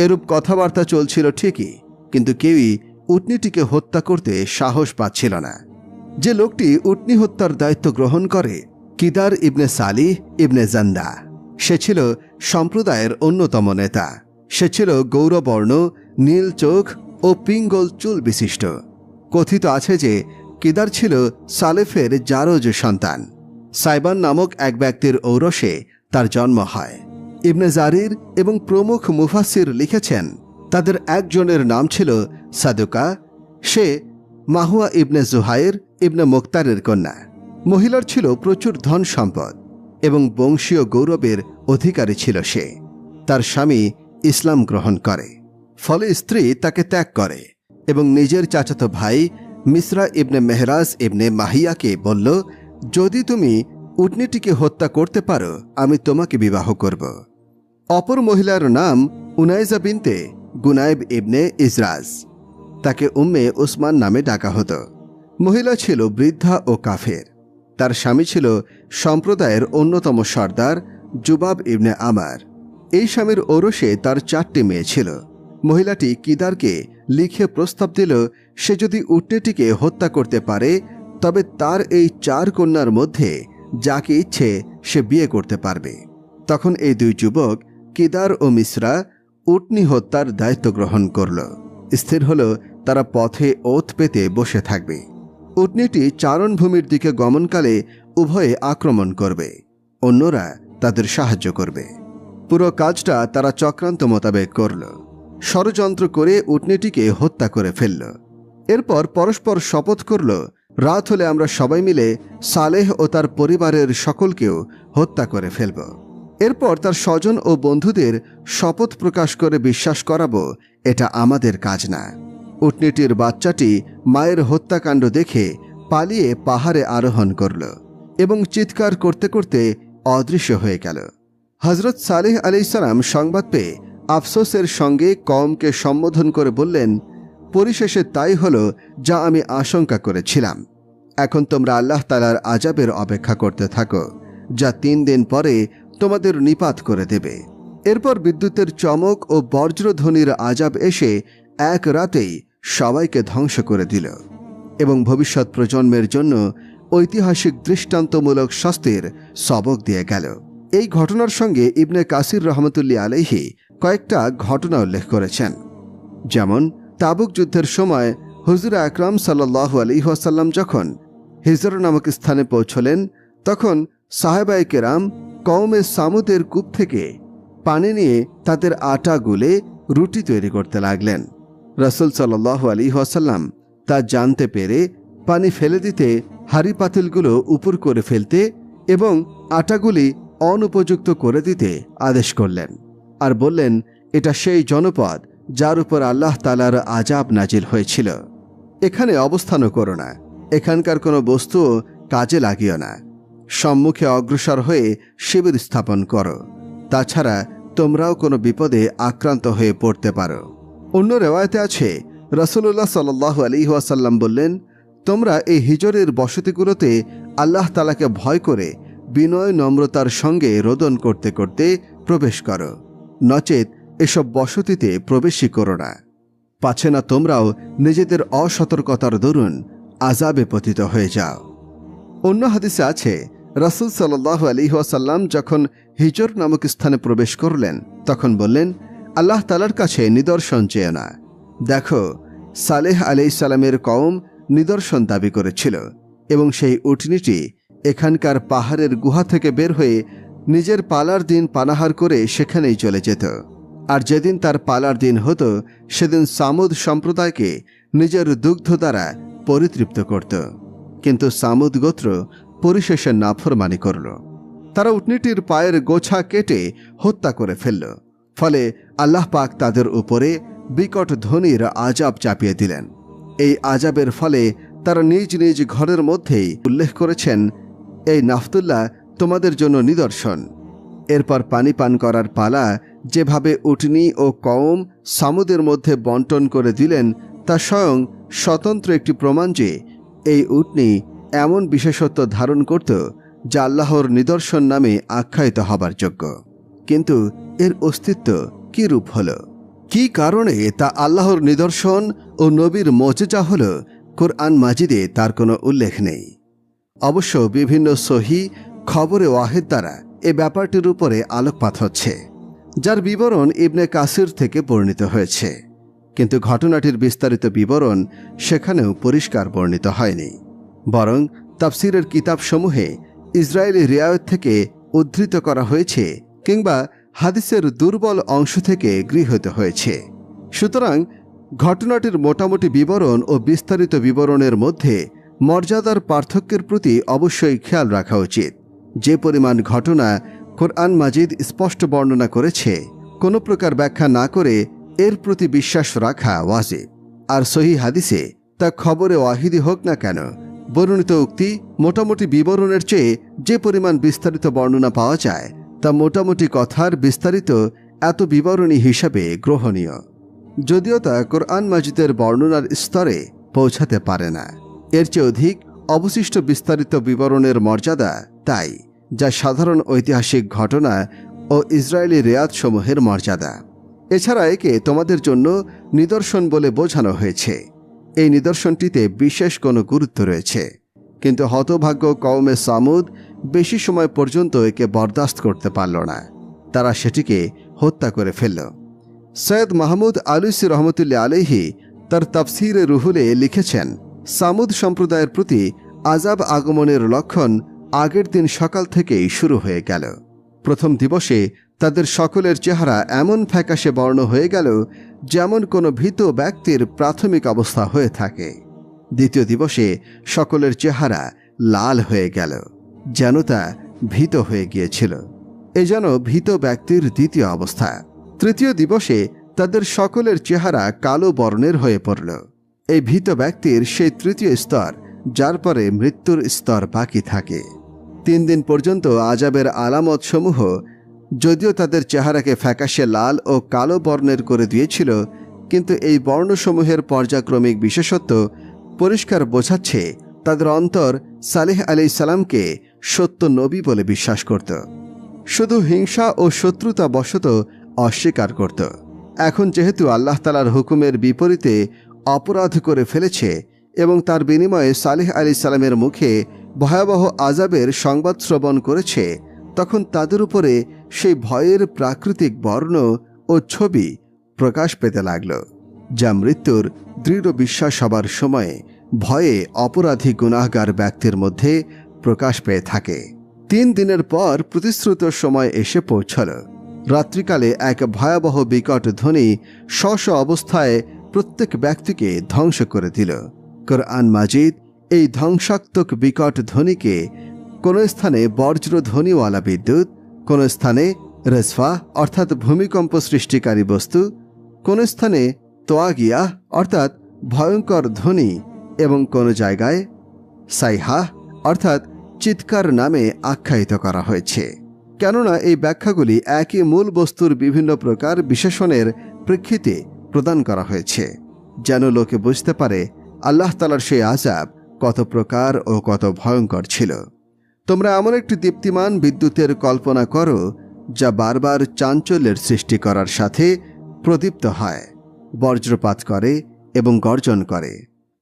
এরূপ কথাবার্তা চলছিল ঠিকই, কিন্তু কেউই উটনীটিকে হত্যা করতে সাহস পাচ্ছিল না। যে লোকটি উটনী হত্যার দায়িত্ব গ্রহণ করে, কিদার ইবনে সালিহ ইবনে জান্দা, সে ছিল সম্প্রদায়ের অন্যতম নেতা। সে ছিল গৌরবর্ণ, নীল চোখ ও পিঙ্গল চুল বিশিষ্ট। কথিত আছে যে কিদার ছিল সালেফের জারজ সন্তান। সাইবান নামক এক ব্যক্তির ঔরসে তার জন্ম হয়। ইবনে জারির এবং প্রমুখ মুফাসসির লিখেছেন, তাদের একজনের নাম ছিল সাদুকা। সে মাহুয়া ইবনে জুহাইর ইবনে মুক্তারের কন্যা। মহিলার ছিল প্রচুর ধন সম্পদ এবং বংশীয় গৌরবের অধিকারী ছিল সে। তার স্বামী ইসলাম গ্রহণ করে, ফলে স্ত্রী তাকে ত্যাগ করে এবং নিজের চাচাতো ভাই মিসরা ইবনে মেহরাজ ইবনে মাহিয়াকে বলল, যদি তুমি উটনীটিকে হত্যা করতে পারো আমি তোমাকে বিবাহ করব। অপর মহিলার নাম উনাইজা বিনতে গুনাইব ইবনে ইজরাজ। তাকে উম্মে উসমান নামে ডাকা হতো। মহিলা ছিল বৃদ্ধা ও কাফের। তার স্বামী ছিল সম্প্রদায়ের অন্যতম সর্দার জুবাব ইবনে আমার। এই স্বামীর ঔরসে তার 4টি মেয়ে ছিল। মহিলাটি কিদারকে লিখে প্রস্তাব দিল, সে যদি উটনীটিকে হত্যা করতে পারে তবে তার এই 4 কন্যার মধ্যে যাকে ইচ্ছে সে বিয়ে করতে পারবে। তখন এই 2 যুবক কিদার ও মিসরা উটনী হত্যার দায়িত্ব গ্রহণ করল। স্থির হল তারা পথে ওত পেতে বসে থাকবে। উটনীটি চারণভূমির দিকে গমনকালে উভয়ে আক্রমণ করবে, অন্যরা তাদের সাহায্য করবে। পুরো কাজটা তারা চক্রান্ত মোতাবেক করল। ষড়যন্ত্র করে উটনীটিকে হত্যা করে ফেলল। এরপর পরস্পর শপথ করল, রাত হলে আমরা সবাই মিলে সালেহ ও তার পরিবারের সকলকেও হত্যা করে ফেলব। এরপর তার স্বজন ও বন্ধুদের শপথ প্রকাশ করে বিশ্বাস করাবো এটা আমাদের কাজ না। উটনীটির বাচ্চাটি মায়ের হত্যাকাণ্ড দেখে পালিয়ে পাহাড়ে আরোহণ করল এবং চিৎকার করতে করতে অদৃশ্য হয়ে গেল। হজরত সালেহ আলাইহিসসালাম সংবাদ পেয়ে আফসোসের সঙ্গে কওমকে সম্বোধন করে বললেন, পরিশেষে তাই হলো যা আমি আশঙ্কা করেছিলাম। এখন তোমরা আল্লাহ তাআলার আযাবের অপেক্ষা করতে থাকো, যা 3 দিন পরে তোমাদের নিপাত করে দেবে। এরপর বিদ্যুতের চমক ও বজ্রধ্বনির আযাব এসে এক রাতেই সবাইকে ধ্বংস করে দিল এবং ভবিষ্যৎ প্রজন্মের জন্য ঐতিহাসিক দৃষ্টান্তমূলক শাস্তির সবক দিয়ে গেল। এই ঘটনার সঙ্গে ইবনে কাসির রহমতুল্লাহ আলাইহি কয়েকটা ঘটনা উল্লেখ করেছেন। যেমন তাবুক যুদ্ধের সময় হুজুর আকরাম সাল্লাল্লাহু আলাইহি ওয়াসাল্লাম যখন হিজর নামক স্থানে পৌঁছলেন, তখন সাহাবায়ে কেরাম কওমে সামুদের কূপ থেকে পানি নিয়ে তাদের আটা গুলে রুটি তৈরি করতে লাগলেন। রাসূল সাল্লাল্লাহু আলাইহি ওয়াসাল্লাম তা জানতে পেরে পানি ফেলে দিতে হাঁড়ি পাতিলগুলো উপর করে ফেলতে এবং আটাগুলি অনুপযুক্ত করে দিতে আদেশ করলেন আর বললেন, এটা সেই জনপদ যার উপর আল্লাহ তাআলার আযাব নাজিল হয়েছিল। এখানে অবস্থানও করো না, এখানকার কোনো বস্তুও কাজে লাগিও না। সম্মুখে অগ্রসর হয়ে শিবির স্থাপন করো, তাছাড়া তোমরাও কোনো বিপদে আক্রান্ত হয়ে পড়তে পারো। অন্য রেওয়ায়েতে আছে, রাসূলুল্লাহ সাল্লাল্লাহু আলাইহি ওয়াসাল্লাম বললেন, তোমরা এই হিজরের বসতিগুলোতে আল্লাহ তাআলাকে ভয় করে বিনয় নম্রতার সঙ্গে রোদন করতে করতে প্রবেশ করো, নচেত এসব বসতিতে প্রবেশই করো না, পাছে না তোমরাও নিজেদের অসতর্কতার দরুন আযাবে পতিত হয়ে যাও। অন্য হাদিসে আছে, রাসূল সাল্লাল্লাহু আলাইহি ওয়াসাল্লাম যখন হিজর নামক স্থানে প্রবেশ করলেন তখন বললেন, আল্লাহ তাআলার কাছে নিদর্শন চেয়ে না। দেখো, সালেহ আলাইহিস সালামের কওম নিদর্শন দাবি করেছিল এবং সেই উটনীটি এখানকার পাহাড়ের গুহা থেকে বের হয়ে নিজের পালার দিন পানাহার করে সেখানেই চলে যেত। আর যেদিন তার পালার দিন হতো সেদিন সামুদ সম্প্রদায়কে নিজের দুগ্ধ দ্বারা পরিতৃপ্ত করত। কিন্তু সামুদ গোত্র পরিশেষে নাফরমানি করল। তারা উটনীটির পায়ের গোছা কেটে হত্যা করে ফেলল। ফলে আল্লাহ পাক তাদের উপরে বিকট ধ্বনির আযাব চাপিয়ে দিলেন। এই আযাবের ফলে তারা নিজ নিজ ঘরের মধ্যেই উল্লেখ করেছেন, এই নাফতুল্লাহ তোমাদের জন্য নিদর্শন। এরপর পানি পান করার পালা যেভাবে উটনী ও কওম সামুদের মধ্যে বন্টন করে দিলেন তা স্বয়ং স্বতন্ত্র একটি প্রমাণ যে এই উটনী এমন বিশেষত্ব ধারণ করত যা আল্লাহর নিদর্শন নামে আখ্যায়িত হবার যোগ্য। কিন্তু এর অস্তিত্ব কি রূপ হল, কি কারণে তা আল্লাহর নিদর্শন ও নবীর মুজিজা হল, কোরআন মাজিদে তার কোনো উল্লেখ নেই। অবশ্য বিভিন্ন সহিহ খবরে ওয়াহিদ দ্বারা এ ব্যাপারটির উপরে আলোকপাত হচ্ছে, যার বিবরণ ইবনে কাসির থেকে বর্ণিত হয়েছে, কিন্তু ঘটনাটির বিস্তারিত বিবরণ সেখানেও পরিষ্কার বর্ণিত হয়নি। বরং তাফসিরের কিতাবসমূহে ইসরায়েলি রিয়ায়ত থেকে উদ্ধৃত করা হয়েছে কিংবা হাদিসের দুর্বল অংশ থেকে গৃহীত হয়েছে। সুতরাং ঘটনাটির মোটামুটি বিবরণ ও বিস্তারিত বিবরণের মধ্যে মর্যাদার পার্থক্যের প্রতি অবশ্যই খেয়াল রাখা উচিত। যে পরিমাণ ঘটনা কোরআন মাজিদ স্পষ্ট বর্ণনা করেছে, কোনো প্রকার ব্যাখ্যা না করে এর প্রতি বিশ্বাস রাখা ওয়াজিব। আর সহিহ হাদিসে তা খবরে ওয়াহিদি হোক না কেন, বর্ণিত উক্তি মোটামুটি বিবরণের চেয়ে যে পরিমাণ বিস্তারিত বর্ণনা পাওয়া যায় তা মোটামুটি কথার বিস্তারিত এত বিবরণী হিসাবে গ্রহণীয়, যদিও তা কোরআন মাজিদের বর্ণনার স্তরে পৌঁছাতে পারে না। এর চেয়ে অধিক অবশিষ্ট বিস্তারিত বিবরণের মর্যাদা তাই, যা সাধারণ ঐতিহাসিক ঘটনা ও ইসরায়েলি রেয়াতসমূহের মর্যাদা। এছাড়া একে তোমাদের জন্য নিদর্শন বলে বোঝানো হয়েছে। এই নিদর্শনটিতে বিশেষ কোনো গুরুত্ব রয়েছে, কিন্তু হতভাগ্য কওমে সামুদ বেশি সময় পর্যন্ত একে বরদাস্ত করতে পারল না। তারা সেটিকে হত্যা করে ফেলল। সৈয়দ মাহমুদ আলুসি রহমতুল্লাহ আলাইহি তার তাফসিরে রুহুলে লিখেছেন, সামুদ সম্প্রদায়ের প্রতি আযাব আগমনের লক্ষণ আগের দিন সকাল থেকেই শুরু হয়ে গেল। প্রথম দিবসে তাদের সকলের চেহারা এমন ফ্যাকাশে বর্ণ হয়ে গেল যেমন কোনো ভীত ব্যক্তির প্রাথমিক অবস্থা হয়ে থাকে। দ্বিতীয় দিবসে সকলের চেহারা লাল হয়ে গেল, যেন তা ভীত হয়ে গিয়েছিল। এ যেন ভীত ব্যক্তির দ্বিতীয় অবস্থা। তৃতীয় দিবসে তাদের সকলের চেহারা কালো বর্ণের হয়ে পড়ল। এই ভীত ব্যক্তির সেই তৃতীয় স্তর, যার পরে মৃত্যুর স্তর বাকি থাকে। 3 দিন পর্যন্ত আযাবের আলামত সমূহ যদিও তাদের চেহারাকে ফ্যাকাশে লাল ও কালো বর্ণের করে দিয়েছিল, কিন্তু এই বর্ণসমূহের পর্যায়ক্রমিক বিশেষত্ব পরিষ্কার বোঝাচ্ছে তাদের অন্তর সালেহ আলাইহিস সালামকে সত্য নবী বলে বিশ্বাস করত, শুধু হিংসা ও শত্রুতা বশত অস্বীকার করত। এখন যেহেতু আল্লাহ তাআলার হুকুমের বিপরীতে অপরাধ করে ফেলেছে এবং তার বিনিময়ে সালেহ আলাইহিস সালামের মুখে ভয়াবহ আযাবের সংবাদ শ্রবণ করেছে, তখন তাদের উপরে সেই ভয়ের প্রাকৃতিক বর্ণ ও ছবি প্রকাশ পেতে লাগল, যা মৃত্যুর দৃঢ় বিশ্বাস হবার সময়ে ভয়ে অপরাধী গুনাহগার ব্যক্তির মধ্যে প্রকাশ পেয়ে থাকে। 3 দিনের পর প্রতিশ্রুত সময় এসে পৌঁছল। রাত্রিকালে এক ভয়াবহ বিকট ধ্বনি স্ব অবস্থায় প্রত্যেক ব্যক্তিকে ধ্বংস করে দিল। কোরআন মাজিদ এই ধ্বংসাত্মক বিকট ধ্বনিকে কোনো স্থানে বজ্রধ্বনিওয়ালা বিদ্যুৎ, কোনো স্থানে রেজফা অর্থাৎ ভূমিকম্প সৃষ্টিকারী বস্তু, কোনো স্থানে তোয়াগিয়া অর্থাৎ ভয়ঙ্কর ধ্বনি এবং কোনো জায়গায় সাইহা অর্থাৎ চিৎকার নামে আখ্যায়িত করা হয়েছে। কেননা এই ব্যাখ্যাগুলি একই মূল বস্তুর বিভিন্ন প্রকার বিশেষণের প্রেক্ষিতে প্রদান করা হয়েছে, যেন লোকে বুঝতে পারে আল্লাহ তাআলার সেই আযাব কত প্রকার ও কত ভয়ঙ্কর ছিল। তোমরা এমন একটি দীপ্তিমান বিদ্যুতের কল্পনা করো যা বারবার চাঞ্চল্যের সৃষ্টি করার সাথে প্রদীপ্ত হয়, বজ্রপাত করে এবং গর্জন করে,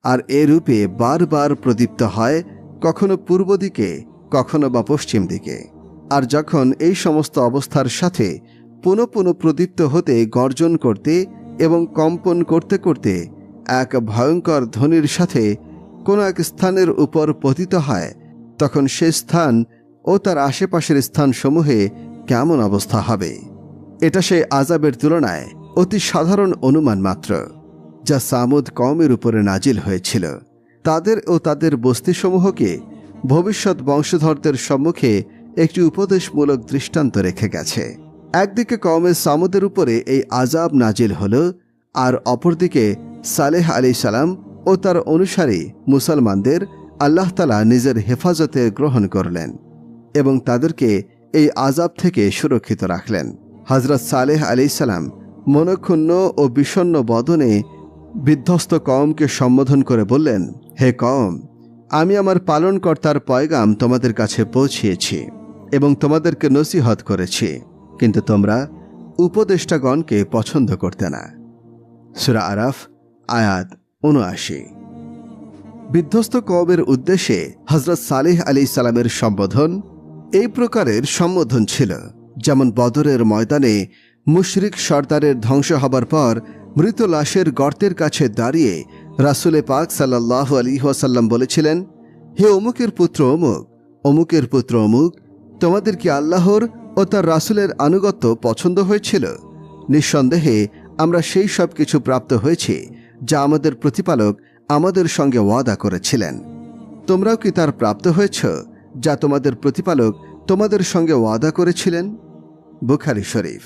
আর এ রূপে বারবার প্রদীপ্ত হয়, কখনো পূর্ব দিকে কখনো বা পশ্চিম দিকে। আর যখন এই সমস্ত অবস্থার সাথে পুনঃ পুনঃ প্রদীপ্ত হতে, গর্জন করতে এবং কম্পন করতে করতে এক ভয়ঙ্কর ধ্বনির সাথে কোনো এক স্থানের উপর পতিত হয়, তখন সে স্থান ও তার আশেপাশের স্থানসমূহে কেমন অবস্থা হবে? এটা সেই আযাবের তুলনায় অতি সাধারণ অনুমান মাত্র, যা সামুদ কওমের উপরে নাজিল হয়েছিল। তাদের ও তাদের বস্তিসমূহকে ভবিষ্যৎ বংশধরদের সম্মুখে একটি উপদেশমূলক দৃষ্টান্ত রেখে গেছে। একদিকে কওমে সামুদের উপরে এই আযাব নাজিল হল, আর অপরদিকে সালেহ আলাইহিস সালাম ও তার অনুসারী মুসলমানদের আল্লাহ তাআলা নিজের হেফাজতে গ্রহণ করলেন এবং তাদেরকে এই আযাব থেকে সুরক্ষিত রাখলেন। হযরত সালেহ আলাইহিস সালাম মনক্ষুণ্ণ ও বিষণ্ণ বদনে বিধ্বস্ত কওমকে সম্বোধন করে বললেন, হে কওম, আমি আমার পালনকর্তার পয়গাম তোমাদের কাছে পৌঁছিয়েছি এবং তোমাদেরকে নসিহত করেছি, কিন্তু তোমরা উপদেষ্টাগণকে পছন্দ করতে না। সূরা আরাফ আয়াত ৭৯। বিধ্বস্ত কওমের উদ্দেশ্যে হযরত সালেহ আলাইহিস সালামের সম্বোধন এই প্রকারের সম্বোধন ছিল, যেমন বদরের ময়দানে মুশরিক সর্দারের ধ্বংস হবার পর মৃত লাশের গর্তের কাছে দাঁড়িয়ে রাসূলে পাক সাল্লাল্লাহু আলাইহি ওয়াসাল্লাম বলেছিলেন, হে অমুকের পুত্র অমুক, অমুকের পুত্র অমুক, তোমাদের কি আল্লাহর ও তার রাসূলের আনুগত্য পছন্দ হয়েছিল? নিঃসন্দেহে আমরা সেই সব কিছু প্রাপ্ত হয়েছি যা আমাদের প্রতিপালক আমাদের সঙ্গে ওয়াদা করেছিলেন। তোমরাও কি তার প্রাপ্ত হয়েছ যা তোমাদের প্রতিপালক তোমাদের সঙ্গে ওয়াদা করেছিলেন? বুখারী শরীফ।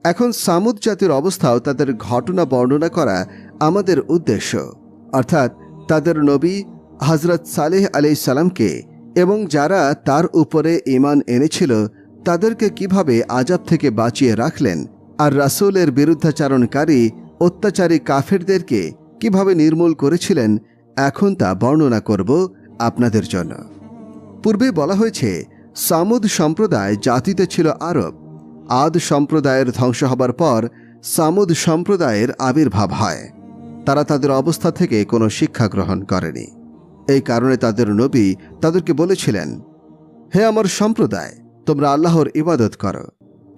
এখন সামুদ জাতির অবস্থাও তাদের ঘটনা বর্ণনা করা আমাদের উদ্দেশ্য, অর্থাৎ তাদের নবী হযরত সালেহ আলাইহিস সালামকে এবং যারা তার উপরে ঈমান এনেছিল তাদেরকে কিভাবে আযাব থেকে বাঁচিয়ে রাখলেন, আর রাসূলের বিরুদ্ধাচারণকারী অত্যাচারী কাফেরদেরকে কিভাবে নির্মূল করেছিলেন, এখন তা বর্ণনা করব আপনাদের জন্য। পূর্বে বলা হয়েছে সামুদ সম্প্রদায় জাতিতে ছিল আরব। আদ সম্প্রদায়ের ধ্বংস হবার পর সামুদ সম্প্রদায়ের আবির্ভাব হয়। তারা তাদের অবস্থা থেকে কোনো শিক্ষা গ্রহণ করেনি। এই কারণে তাদের নবী তাদেরকে বলেছিলেন, হে আমার সম্প্রদায়, তোমরা আল্লাহর ইবাদত করো,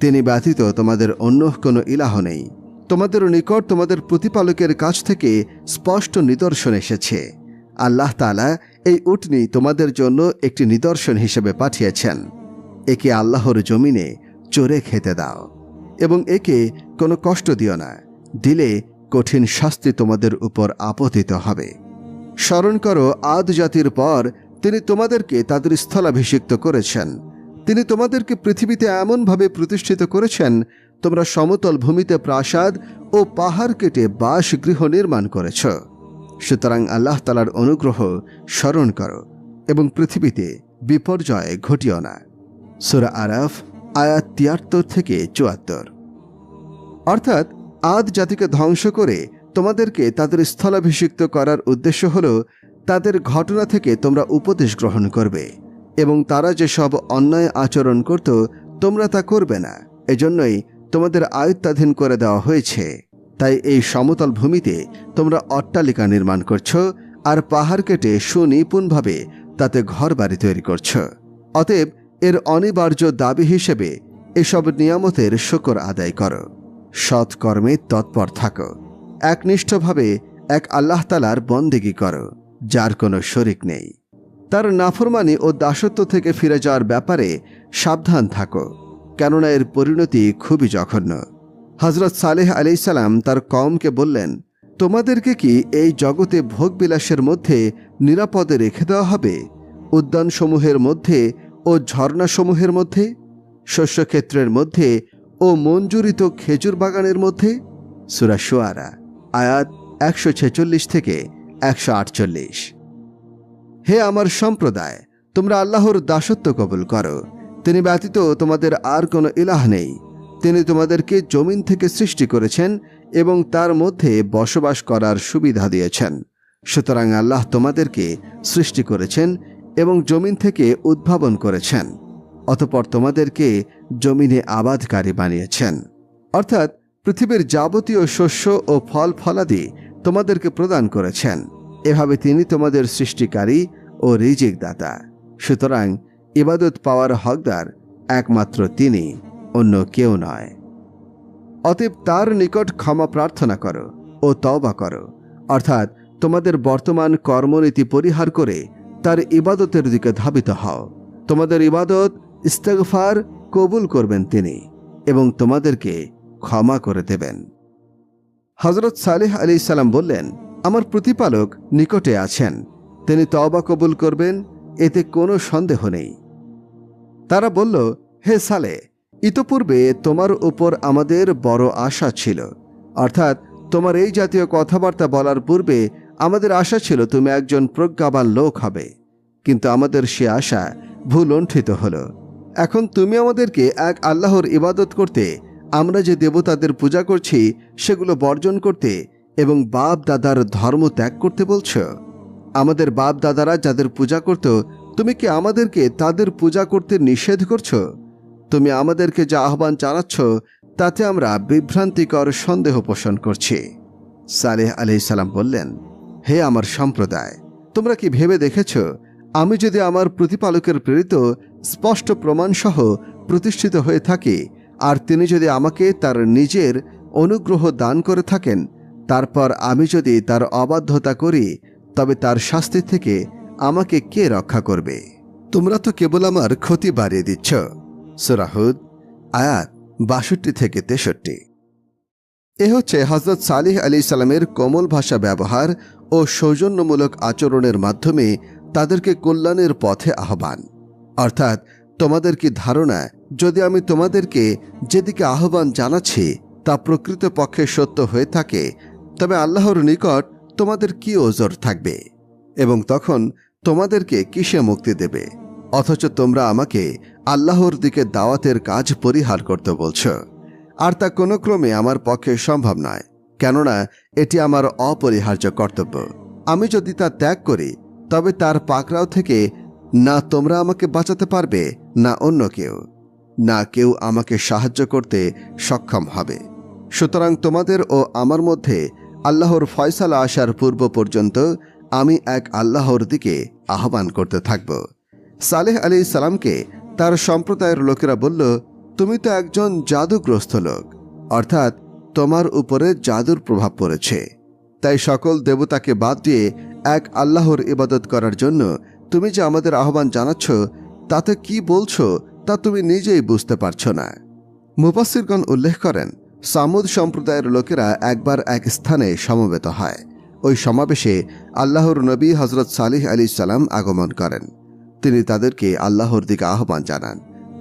তিনি ব্যতীত তোমাদের অন্য কোনো ইলাহ নেই। তোমাদের নিকট তোমাদের প্রতিপালকের কাছ থেকে স্পষ্ট নিদর্শন এসেছে। আল্লাহ তাআলা এই উটনী তোমাদের জন্য একটি নিদর্শন হিসেবে পাঠিয়েছেন। একে আল্লাহর জমিনে চড়ে খেতে দাও এবং একে কোনো কষ্ট দিও না, দিলে কঠিন শাস্তি তোমাদের উপর আপতিত হবে। স্মরণ করো, আদ জাতির পর তিনি তোমাদেরকে তাদের স্থলাভিষিক্ত করেছেন। তিনি তোমাদেরকে পৃথিবীতে এমনভাবে প্রতিষ্ঠিত করেছেন, তোমরা সমতল ভূমিতে প্রাসাদ ও পাহাড় কেটে বাসগৃহ নির্মাণ করেছ। সুতরাং আল্লাহ তাআলার অনুগ্রহ স্মরণ করো এবং পৃথিবীতে বিপর্যয় ঘটিও না। সূরা আরাফ আয়াত ৭৩ থেকে ৭৪। অর্থাৎ আদ জাতিকে ধ্বংস করে তোমাদেরকে তাদের স্থলাভিষিক্ত করার উদ্দেশ্য হল তাদের ঘটনা থেকে তোমরা উপদেশ গ্রহণ করবে এবং তারা যেসব অন্যায় আচরণ করত তোমরা তা করবে না। এজন্যই তোমাদের আয়ত্তাধীন করে দেওয়া হয়েছে। তাই এই সমতল ভূমিতে তোমরা অট্টালিকা নির্মাণ করছ আর পাহাড় কেটে সুনিপুণভাবে তাতে ঘরবাড়ি তৈরি করছ। অতএব এর অনিবার্য দাবি হিসেবে এসব নিয়ামতের শুকর আদায় করো, সৎকর্মে তৎপর থাকো, একনিষ্ঠভাবে এক আল্লাহ তাআলার বন্দেগী করো যার কোনো শরিক নেই। তার নাফরমানি ও দাসত্ব থেকে ফিরে যাওয়ার ব্যাপারে সাবধান থাকো, কেননা এর পরিণতি খুবই জঘন্য। হযরত সালেহ আলাইহিস সালাম তার কওমকে বললেন, তোমাদেরকে কি এই জগতে ভোগবিলাসের মধ্যে নিরাপদে রেখে দেওয়া হবে? উদ্যানসমূহের মধ্যে ও ঝর্ণাসমূহের মধ্যে, শস্যক্ষেত্রের মধ্যে ও মঞ্জুরিত খেজুর বাগানের মধ্যে? সূরা শুআরা আয়াত ১৪৬ থেকে ১৪৮। হে আমার সম্প্রদায়, তোমরা আল্লাহর দাসত্ব কবুল করো, তিনি ব্যতীত তোমাদের আর কোনো ইলাহ নেই। তিনি তোমাদেরকে জমিন থেকে সৃষ্টি করেছেন এবং তার মধ্যে বসবাস করার সুবিধা দিয়েছেন। সুতরাং আল্লাহ তোমাদেরকে সৃষ্টি করেছেন এবং জমিন থেকে উদ্ভাবন করেছেন, অতঃপর তোমাদেরকে জমিনে আবাদকারী বানিয়েছেন। অর্থাৎ পৃথিবীর যাবতীয় শস্য ও ফল ফলাদি তোমাদেরকে প্রদান করেছেন। এভাবে তিনি তোমাদের সৃষ্টিকারী ও রিজিক দাতা। সুতরাং ইবাদত পাওয়ার হকদার একমাত্র তিনি, অন্য কেউ নয়। অতএব তার নিকট ক্ষমা প্রার্থনা করো ও তওবা করো, অর্থাৎ তোমাদের বর্তমান কর্মনীতি পরিহার করে তার ইবাদতের দিকে ধাবিত হও। তোমাদের ইবাদত ইস্তেগফার কবুল করবেন তিনি এবং তোমাদেরকে ক্ষমা করে দেবেন। হযরত সালেহ আলাইহিস সালাম বললেন, আমার প্রতিপালক নিকটে আছেন, তিনি তওবা কবুল করবেন, এতে কোনো সন্দেহ নেই। তারা বলল, হে সালেহ, ইতপূর্বে তোমার উপর আমাদের বড় আশা ছিল, অর্থাৎ তোমার এই জাতীয় কথাবার্তা বলার পূর্বে আমাদের আশা ছিল তুমি একজন প্রজ্ঞাবান লোক হবে, কিন্তু আমাদের সে আশা ভুলণ্ঠিত হল। এখন তুমি আমাদেরকে এক আল্লাহর ইবাদত করতে, আমরা যে দেবতাদের পূজা করছি সেগুলো বর্জন করতে এবং বাপ দাদার ধর্ম ত্যাগ করতে বলছ। আমাদের বাপ দাদারা যাদের পূজা করত, তুমি কি আমাদেরকে তাদের পূজা করতে নিষেধ করছো? তুমি আমাদেরকে যা আহ্বান জানাচ্ছ তাতে আমরা বিভ্রান্তিকর সন্দেহ পোষণ করছি। সালেহ আলাইহিস সালাম বললেন, হে আমার সম্প্রদায়, তোমরা কি ভেবে দেখেছ, আমি যদি আমার প্রতিপালকের প্রেরিত স্পষ্ট প্রমাণসহ প্রতিষ্ঠিত হয়ে থাকি আর তিনি যদি আমাকে তার নিজের অনুগ্রহ দান করে থাকেন, তারপর আমি যদি তার অবাধ্যতা করি, তবে তার শাস্তি থেকে আমাকে কে রক্ষা করবে? তোমরা তো কেবল আমার ক্ষতি বাড়িয়ে দিচ্ছ। সূরা হুদ আয়াত ৬২ থেকে ৬৩। এ হচ্ছে হযরত সালিহ আলাইহিস সালামের কোমল ভাষা ব্যবহার ও সৌজন্যমূলক আচরণের মাধ্যমে তাদেরকে কল্যাণের পথে আহ্বান। অর্থাৎ তোমাদের কি ধারণা, যদি আমি তোমাদেরকে যেদিকে আহ্বান জানাচ্ছি তা প্রকৃতপক্ষে সত্য হয়ে থাকে, তবে আল্লাহর নিকট তোমাদের কি ওজর থাকবে এবং তখন তোমাদেরকে কিসে মুক্তি দেবে, অথচ তোমরা আমাকে আল্লাহর দিকে দাওয়াতের কাজ পরিহার করতে বলছ। আর তা কোনো ক্রমে আমার পক্ষে সম্ভব নয়, কেননা এটি আমার অপরিহার্য কর্তব্য। আমি যদি তা ত্যাগ করি তবে তার পাকড়াও থেকে না তোমরা আমাকে বাঁচাতে পারবে, না অন্য কেউ, না কেউ আমাকে সাহায্য করতে সক্ষম হবে। সুতরাং তোমাদের ও আমার মধ্যে আল্লাহর ফয়সালা আসার পূর্ব পর্যন্ত আমি এক আল্লাহর দিকে আহ্বান করতে থাকব। সালেহ আলাইহিস সালামকে তার সম্প্রদায়ের লোকেরা বলল, তুমি তো একজন জাদুগ্রস্ত লোক, অর্থাৎ তোমার উপরে জাদুর প্রভাব পড়েছে। তাই সকল দেবতাকে বাদ দিয়ে এক আল্লাহর ইবাদত করার জন্য তুমি যে আমাদের আহ্বান জানাচ্ছ, তাতে কি বলছো তা তুমি নিজেই বুঝতে পারছো না। মুফাসসিরগণ উল্লেখ করেন, সামুদ সম্প্রদায়ের লোকেরা একবার এক স্থানে সমবেত হয়। ওই সমাবেশে আল্লাহর নবী হযরত সালিহ আলাইহিস সালাম আগমন করেন। তিনি তাদেরকে আল্লাহর দিকে আহ্বান জানান,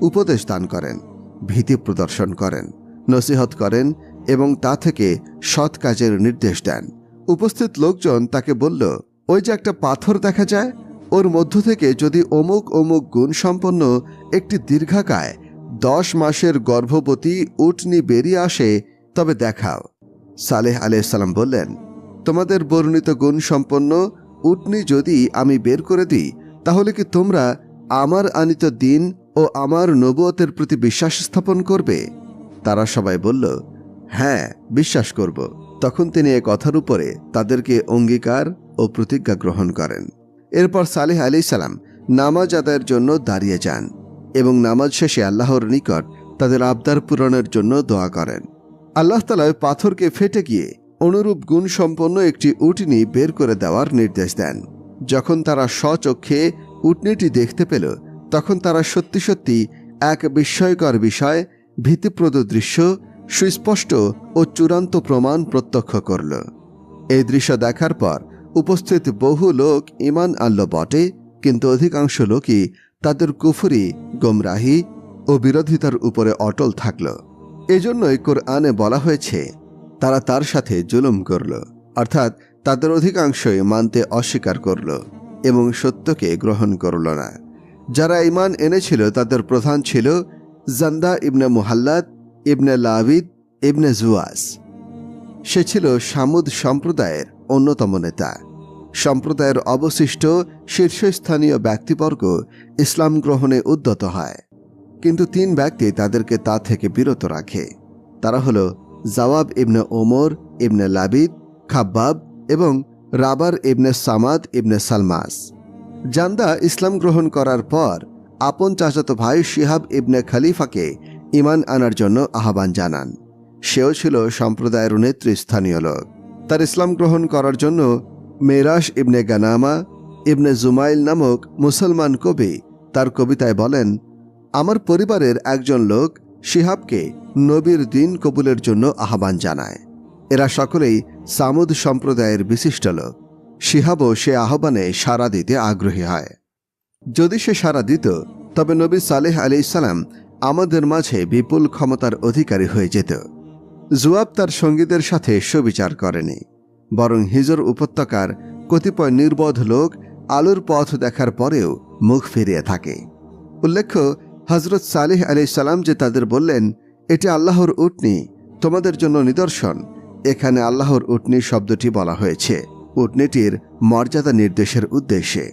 উপদেশ দান করেন, ভীতি প্রদর্শন করেন, নসিহত করেন এবং তা থেকে সৎ কাজের নির্দেশ দেন। উপস্থিত লোকজন তাকে বলল, ওই যে একটা পাথর দেখা যায়, ওর মধ্য থেকে যদি অমুক অমুক গুণ সম্পন্ন একটি দীর্ঘাকায় 10 মাসের গর্ভবতী উটনি বেরিয়ে আসে তবে দেখাও। সালেহ আলাইহিস সালাম বললেন, তোমাদের বর্ণিত গুণ সম্পন্ন উটনি যদি আমি বের করে দিই, তাহলে কি তোমরা আমার আনিত দিন ও আমার নবুয়তের প্রতি বিশ্বাস স্থাপন করবে? তারা সবাই বলল, হ্যাঁ, বিশ্বাস করব। তখন তিনি এ কথার উপরে তাদেরকে অঙ্গীকার ও প্রতিজ্ঞা গ্রহণ করেন। এরপর সালেহ আলাইহিস সালাম নামাজ আদায়ের জন্য দাঁড়িয়ে যান এবং নামাজ শেষে আল্লাহর নিকট তাদের আবদার পূরণের জন্য দোয়া করেন। আল্লাহ তাআলা পাথরকে ফেটে গিয়ে অনুরূপ গুণ সম্পন্ন একটি উটনি বের করে দেওয়ার নির্দেশ দেন। যখন তারা স্বচক্ষে উটনিটি দেখতে পেল, তখন তারা সত্যি সত্যি এক বিস্ময়কর বিষয়, ভীতিপ্রদ দৃশ্য, সুস্পষ্ট ও চূড়ান্ত প্রমাণ প্রত্যক্ষ করল। এই দৃশ্য দেখার পর উপস্থিত বহু লোক ঈমান আনল বটে, কিন্তু অধিকাংশ লোকই তাদের কুফরি, গোমরাহি ও বিরোধিতার উপরে অটল থাকল। এজন্যই কোরআনে বলা হয়েছে, তারা তার সাথে জুলুম করল, অর্থাৎ তাদের অধিকাংশই মানতে অস্বীকার করল এবং সত্যকে গ্রহণ করল না। যারা ঈমান এনেছিল তাদের প্রধান ছিল জান্দা ইবনে মুহাল্লাদ ইবনে লাবিদ ইবনে জুয়াস। সে ছিল সামুদ সম্প্রদায়ের অন্যতম নেতা। সম্প্রদায়ের অবশিষ্ট শীর্ষস্থানীয় ব্যক্তিবর্গ ইসলাম গ্রহণে উদ্যত হয়, কিন্তু 3 ব্যক্তি তাদেরকে তা থেকে বিরত রাখে। তারা হল জাওয়াব ইবনে ওমর ইবনে লাবিদ, খাব্বাব এবং রাবার ইবনে সামাদ ইবনে সালমাস। জান্দা ইসলাম গ্রহণ করার পর আপন চাচাতো ভাই শিহাব ইবনে খলিফাকে ঈমান আনার জন্য আহ্বান জানান। সেও ছিল সম্প্রদায়ের নেতৃস্থানীয় লোক। তার ইসলাম গ্রহণ করার জন্য মেরাশ ইবনে গানামা ইবনে জুমাইল নামক মুসলমান কবি তার কবিতায় বলেন, আমার পরিবারের একজন লোক শিহাবকে নবীর দিন কবুলের জন্য আহ্বান জানায়। এরা সকলেই সামুদ সম্প্রদায়ের বিশিষ্ট লোক। শিহাবও সে আহ্বানে সাড়া দিতে আগ্রহী হয়। যদি সে সাড়া দিত, তবে নবী সালেহ আলাইহিস সালাম আমাদের মাঝে বিপুল ক্ষমতার অধিকারী হয়ে যেত। জুয়াব তার সঙ্গীদের সাথে সুবিচার করেনি, বরং হিজর উপত্যকার কতিপয় নির্বোধ লোক আলোর পথ দেখার পরেও মুখ ফিরিয়ে থাকে। উল্লেখ্য, হযরত সালেহ আলাইহিস সালাম যে তাদের বললেন, এটি আল্লাহর উটনি, তোমাদের জন্য নিদর্শন। এখানে আল্লাহর উটনি শব্দটি বলা হয়েছে উটনিটির মর্যাদা নির্দেশের উদ্দেশ্যে।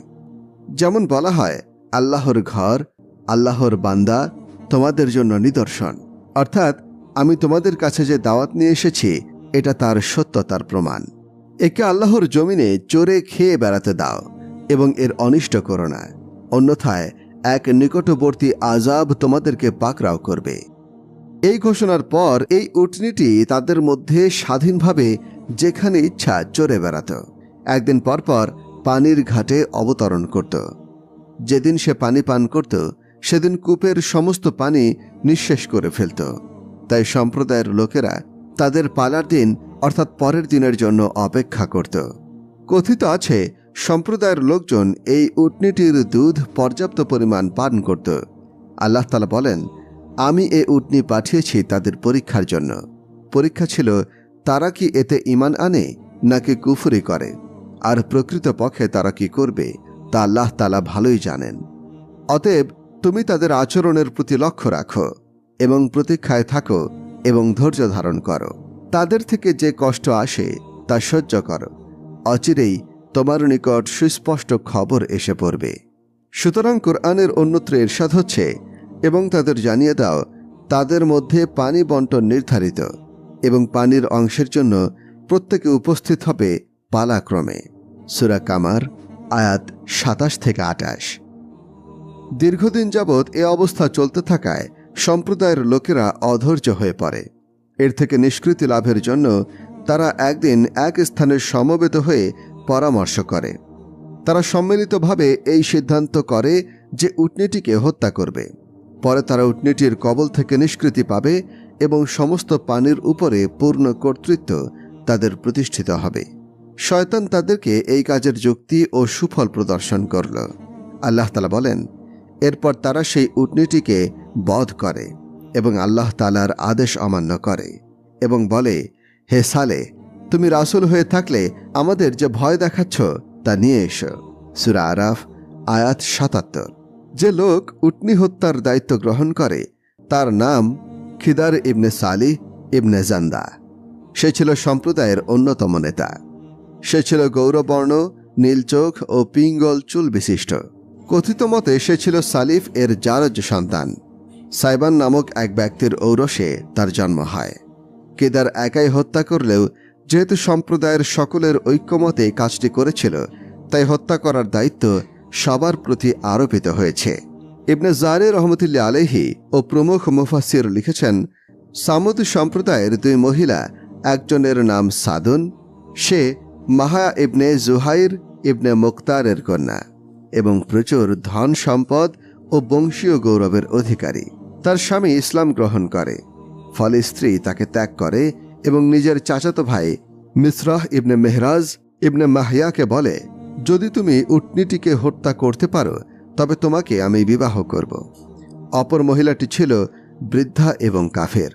যেমন বলা হয়, আল্লাহর ঘর, আল্লাহর বান্দা, তোমাদের জন্য নিদর্শন, অর্থাৎ আমি তোমাদের কাছে যে দাওয়াত নিয়ে এসেছি এটা তার সত্যতার প্রমাণ। একে আল্লাহর জমিনে চড়ে খেয়ে বেড়াতে দাও এবং এর অনিষ্ট করো না, অন্যথায় এক নিকটবর্তী আযাব তোমাদেরকে পাকড়াও করবে। এই ঘোষণার পর এই উটনিটি তাদের মধ্যে স্বাধীনভাবে যেখানে ইচ্ছা চড়ে বেড়াত। একদিন পরপর পানির ঘাটে অবতরণ করত। যেদিন সে পানি পান করত, সেদিন কূপের সমস্ত পানি নিঃশেষ করে ফেলত। তাই সম্প্রদায়ের লোকেরা তাদের পালার দিন অর্থাৎ পরের দিনের জন্য অপেক্ষা করত। কথিত আছে সম্প্রদায়ের লোকজন এই উটনীটির দুধ পর্যাপ্ত পরিমাণ পান করত। আল্লাহ তাআলা বলেন, আমি এ উটনী পাঠিয়েছি তাদের পরীক্ষার জন্য। পরীক্ষা ছিল তারা কি এতে ঈমান আনে নাকি কুফরি করে, আর প্রকৃতপক্ষে তারা কি করবে তা আল্লাহ তাআলা ভালোই জানেন। অতএব তুমি তাদের আচরণের প্রতি লক্ষ্য রাখো এবং প্রতীক্ষায় থাকো এবং ধৈর্য ধারণ করো। তাদের থেকে যে কষ্ট আসে তা সহ্য করো, অচিরেই তোমার নিকট সুস্পষ্ট খবর এসে পড়বে। সুতরাং কোরআনের অন্যত্র ইরশাদ হচ্ছে, এবং তাদের জানিয়ে দাও তাদের মধ্যে পানি বন্টন নির্ধারিত এবং পানির অংশের জন্য প্রত্যেকে উপস্থিত হবে পালাক্রমে। সূরা কামার আয়াত ২৭-২৮। দীর্ঘদিন যাবৎ এ অবস্থা চলতে থাকায় সম্প্রদায়ের লোকেরা অধৈর্য হয়ে পড়ে। এর থেকে নিষ্কৃতি লাভের জন্য তারা একদিন এক স্থানে সমবেত হয়ে পরামর্শ করে। তারা সম্মিলিতভাবে এই সিদ্ধান্ত করে যে উটনীটিকে হত্যা করবে। পরে তারা উটনীটির কবল থেকে নিষ্কৃতি পাবে এবং সমস্ত পানির উপরে পূর্ণ কর্তৃত্ব তাদের প্রতিষ্ঠিত হবে। শয়তান তাদেরকে এই কাজের যুক্তি ও সুফল প্রদর্শন করল। আল্লাহ তাআলা বলেন, এরপর তারা সেই উটনীটিকে বধ করে এবং আল্লাহ তাআলার আদেশ অমান্য করে এবং বলে, হে সালেহ, তুমি রাসূল হয়ে থাকলে আমাদের যে ভয় দেখাচ্ছ তা নিয়ে এসো। সূরা আরাফ আয়াত ৭৭। যে লোক উটনী হত্যার দায়িত্ব গ্রহণ করে তার নাম খিদার ইবনে সালিহ ইবনে জান্দা। সে ছিল সম্প্রদায়ের অন্যতম নেতা। সে ছিল গৌরবর্ণ, নীল চোখ ও পিঙ্গল চুল বিশিষ্ট। কথিত মতে সে ছিল সালিফ এর জারজ সন্তান। সাইবান নামক এক ব্যক্তির ঔরসে তার জন্ম হয়। কেদার একাই হত্যা করলেও যেহেতু সম্প্রদায়ের সকলের ঐক্যমতে কাজটি করেছিল, তাই হত্যা করার দায়িত্ব সবার প্রতি আরোপিত হয়েছে। ইবনে জারে রহমতুল্লাহ আলাইহি ও প্রমুখ মুফাসসির লিখেছেন, সামুদ সম্প্রদায়ের দুই মহিলা, একজনের নাম সাদুন, সে মাহা ইবনে জুহাইর ইবনে মুক্তারের কন্যা এবং প্রচুর ধন সম্পদ ও বংশীয় গৌরবের অধিকারী। তার স্বামী ইসলাম গ্রহণ করে, ফলে স্ত্রী তাকে ত্যাগ করে এবং নিজের চাচাতো ভাই মিসরাহ ইবনে মেহরাজ ইবনে মাহিয়াকে বলে, যদি তুমি উটনীটিকে হত্যা করতে পারো তবে তোমাকে আমি বিবাহ করব। অপর মহিলাটি ছিল বৃদ্ধা এবং কাফের।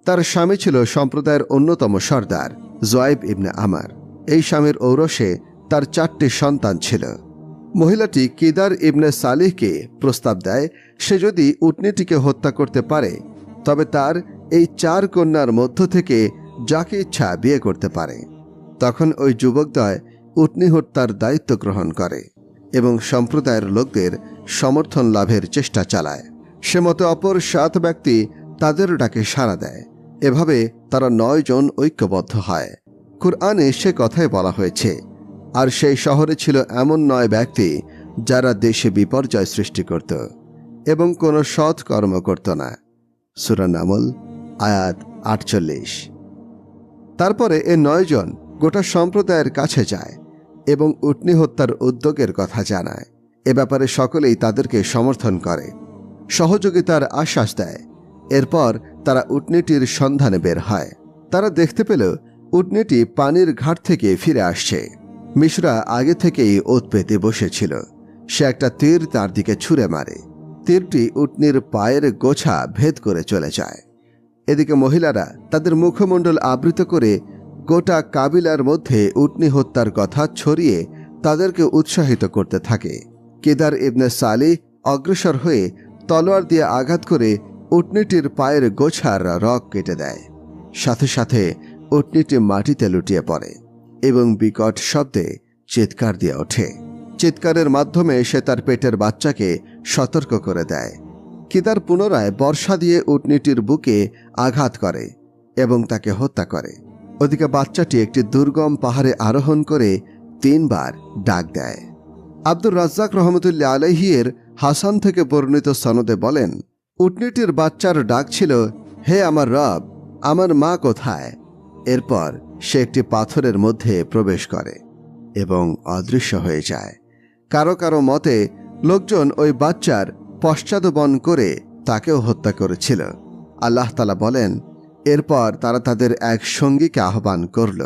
তার স্বামী ছিল সম্প্রদায়ের অন্যতম সর্দার জুয়াইব ইবনে আমার। এই স্বামীর ঔরসে তার 4টি সন্তান ছিল। মহিলাটি কিদার ইবনে সালিহকে প্রস্তাব দেয়, সে যদি উটনীটিকে হত্যা করতে পারে তবে তার এই 4 কন্যার মধ্য থেকে যাকে ইচ্ছা বিয়ে করতে পারে। তখন ওই যুবকদ্বয় উটনী হত্যার দায়িত্ব গ্রহণ করে এবং সম্প্রদায়ের লোকদের সমর্থন লাভের চেষ্টা চালায়। সে মতে অপর 7 ব্যক্তি তাদের ডাকে সাড়া দেয়। এভাবে তারা 9 জন ঐক্যবদ্ধ হয়। কুরআনে সে কথাই বলা হয়েছে, আর সেই শহরে ছিল এমন 9 ব্যক্তি যারা দেশে বিপর্যয় সৃষ্টি করত এবং কোনো সৎ কর্ম করত না। সূরা নামল আয়াত 48। তারপরে এ 9 জন গোটা সম্প্রদায়ের কাছে যায় এবং উটনী হত্যার উদ্যোগের কথা জানায়। এ ব্যাপারে সকলেই তাদেরকে সমর্থন করে, সহযোগিতার আশ্বাস দেয়। এরপর তারা উটনীটির সন্ধানে বের হয়। তারা দেখতে পেল উটনীটি পানির ঘাট থেকে ফিরে আসছে। মিশরা আগে থেকেই ওত পেতে বসেছিল। সে একটা তীর তার দিকে ছুঁড়ে মারে। তীরটি উটনীর পায়ের গোছা ভেদ করে চলে যায়। এদিকে মহিলারা তাদের মুখমণ্ডল আবৃত করে গোটা কাবিলার মধ্যে উটনী হত্যার কথা ছড়িয়ে তাদেরকে উৎসাহিত করতে থাকে। কিদার ইবনে সালিহ অগ্রসর হয়ে তলোয়ার দিয়ে আঘাত করে উটনীটির পায়ের গোছার রগ কেটে দেয়। সাথে সাথে উটনীটি মাটিতে লুটিয়ে পড়ে এবং বিকট শব্দে চিৎকার দিয়ে ওঠে। চিৎকারের মাধ্যমে সে তার পেটের বাচ্চাকে সতর্ক করে দেয়। কিদার পুনরায় বর্ষা দিয়ে উটনীটির বুকে আঘাত করে এবং তাকে হত্যা করে। ওদিকে বাচ্চাটি একটি দুর্গম পাহাড়ে আরোহণ করে 3 বার ডাক দেয়। আব্দুর রাজ্জাক রহমতুল্লাহ আলাইহি এর হাসান থেকে বর্ণিত সনদে বলেন, উটনীটির বাচ্চার ডাক ছিল, হে আমার রব, আমার মা কোথায়? এরপর সে একটি পাথরের মধ্যে প্রবেশ করে এবং অদৃশ্য হয়ে যায়। কারো কারো মতে লোকজন ওই বাচ্চার পশ্চাদবন করে তাকেও হত্যা করেছিল। আল্লাহ তাআলা বলেন, এরপর তারা তাদের এক সঙ্গীকে আহ্বান করল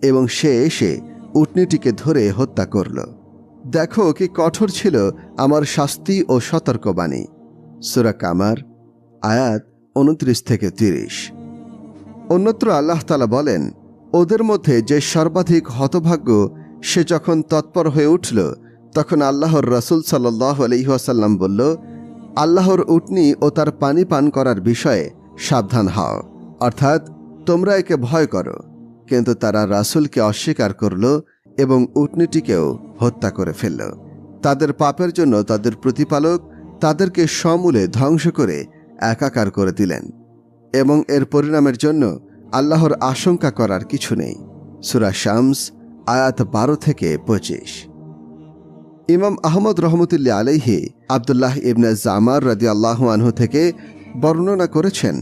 এবং সে এসে উটনীটিকে ধরে হত্যা করল। দেখো কি কঠোর ছিল আমার শাস্তি ও সতর্কবাণী। সূরা কামার আয়াত 29-30। অন্যত্র আল্লাহ তাআলা বলেন, ওদের মধ্যে যে সর্বাধিক হতভাগ্য সে যখন তৎপর হয়ে উঠল তখন আল্লাহর রাসূল সাল্লাল্লাহু আলাইহি ওয়াসাল্লাম বলল, আল্লাহর উটনী ও তার পানি পান করার বিষয়ে সাবধান হও, অর্থাৎ তোমরা একে ভয় করো। কিন্তু তারা রাসূলকে অস্বীকার করল এবং উটনীটিকেও হত্যা করে ফেলল। তাদের পাপের জন্য তাদের প্রতিপালক তাদেরকে সমূলে ধ্বংস করে একাকার করে দিলেন এবং এর পরিণামের জন্য আল্লাহর আশঙ্কা করার কিছু নেই। সূরা শামস আয়াত 12-25। ইমাম আহমদ রহমতুল্লাহ আলাইহি আব্দুল্লাহ ইবনে জামার রাদিয়াল্লাহু আনহু থেকে বর্ণনা করেছেন,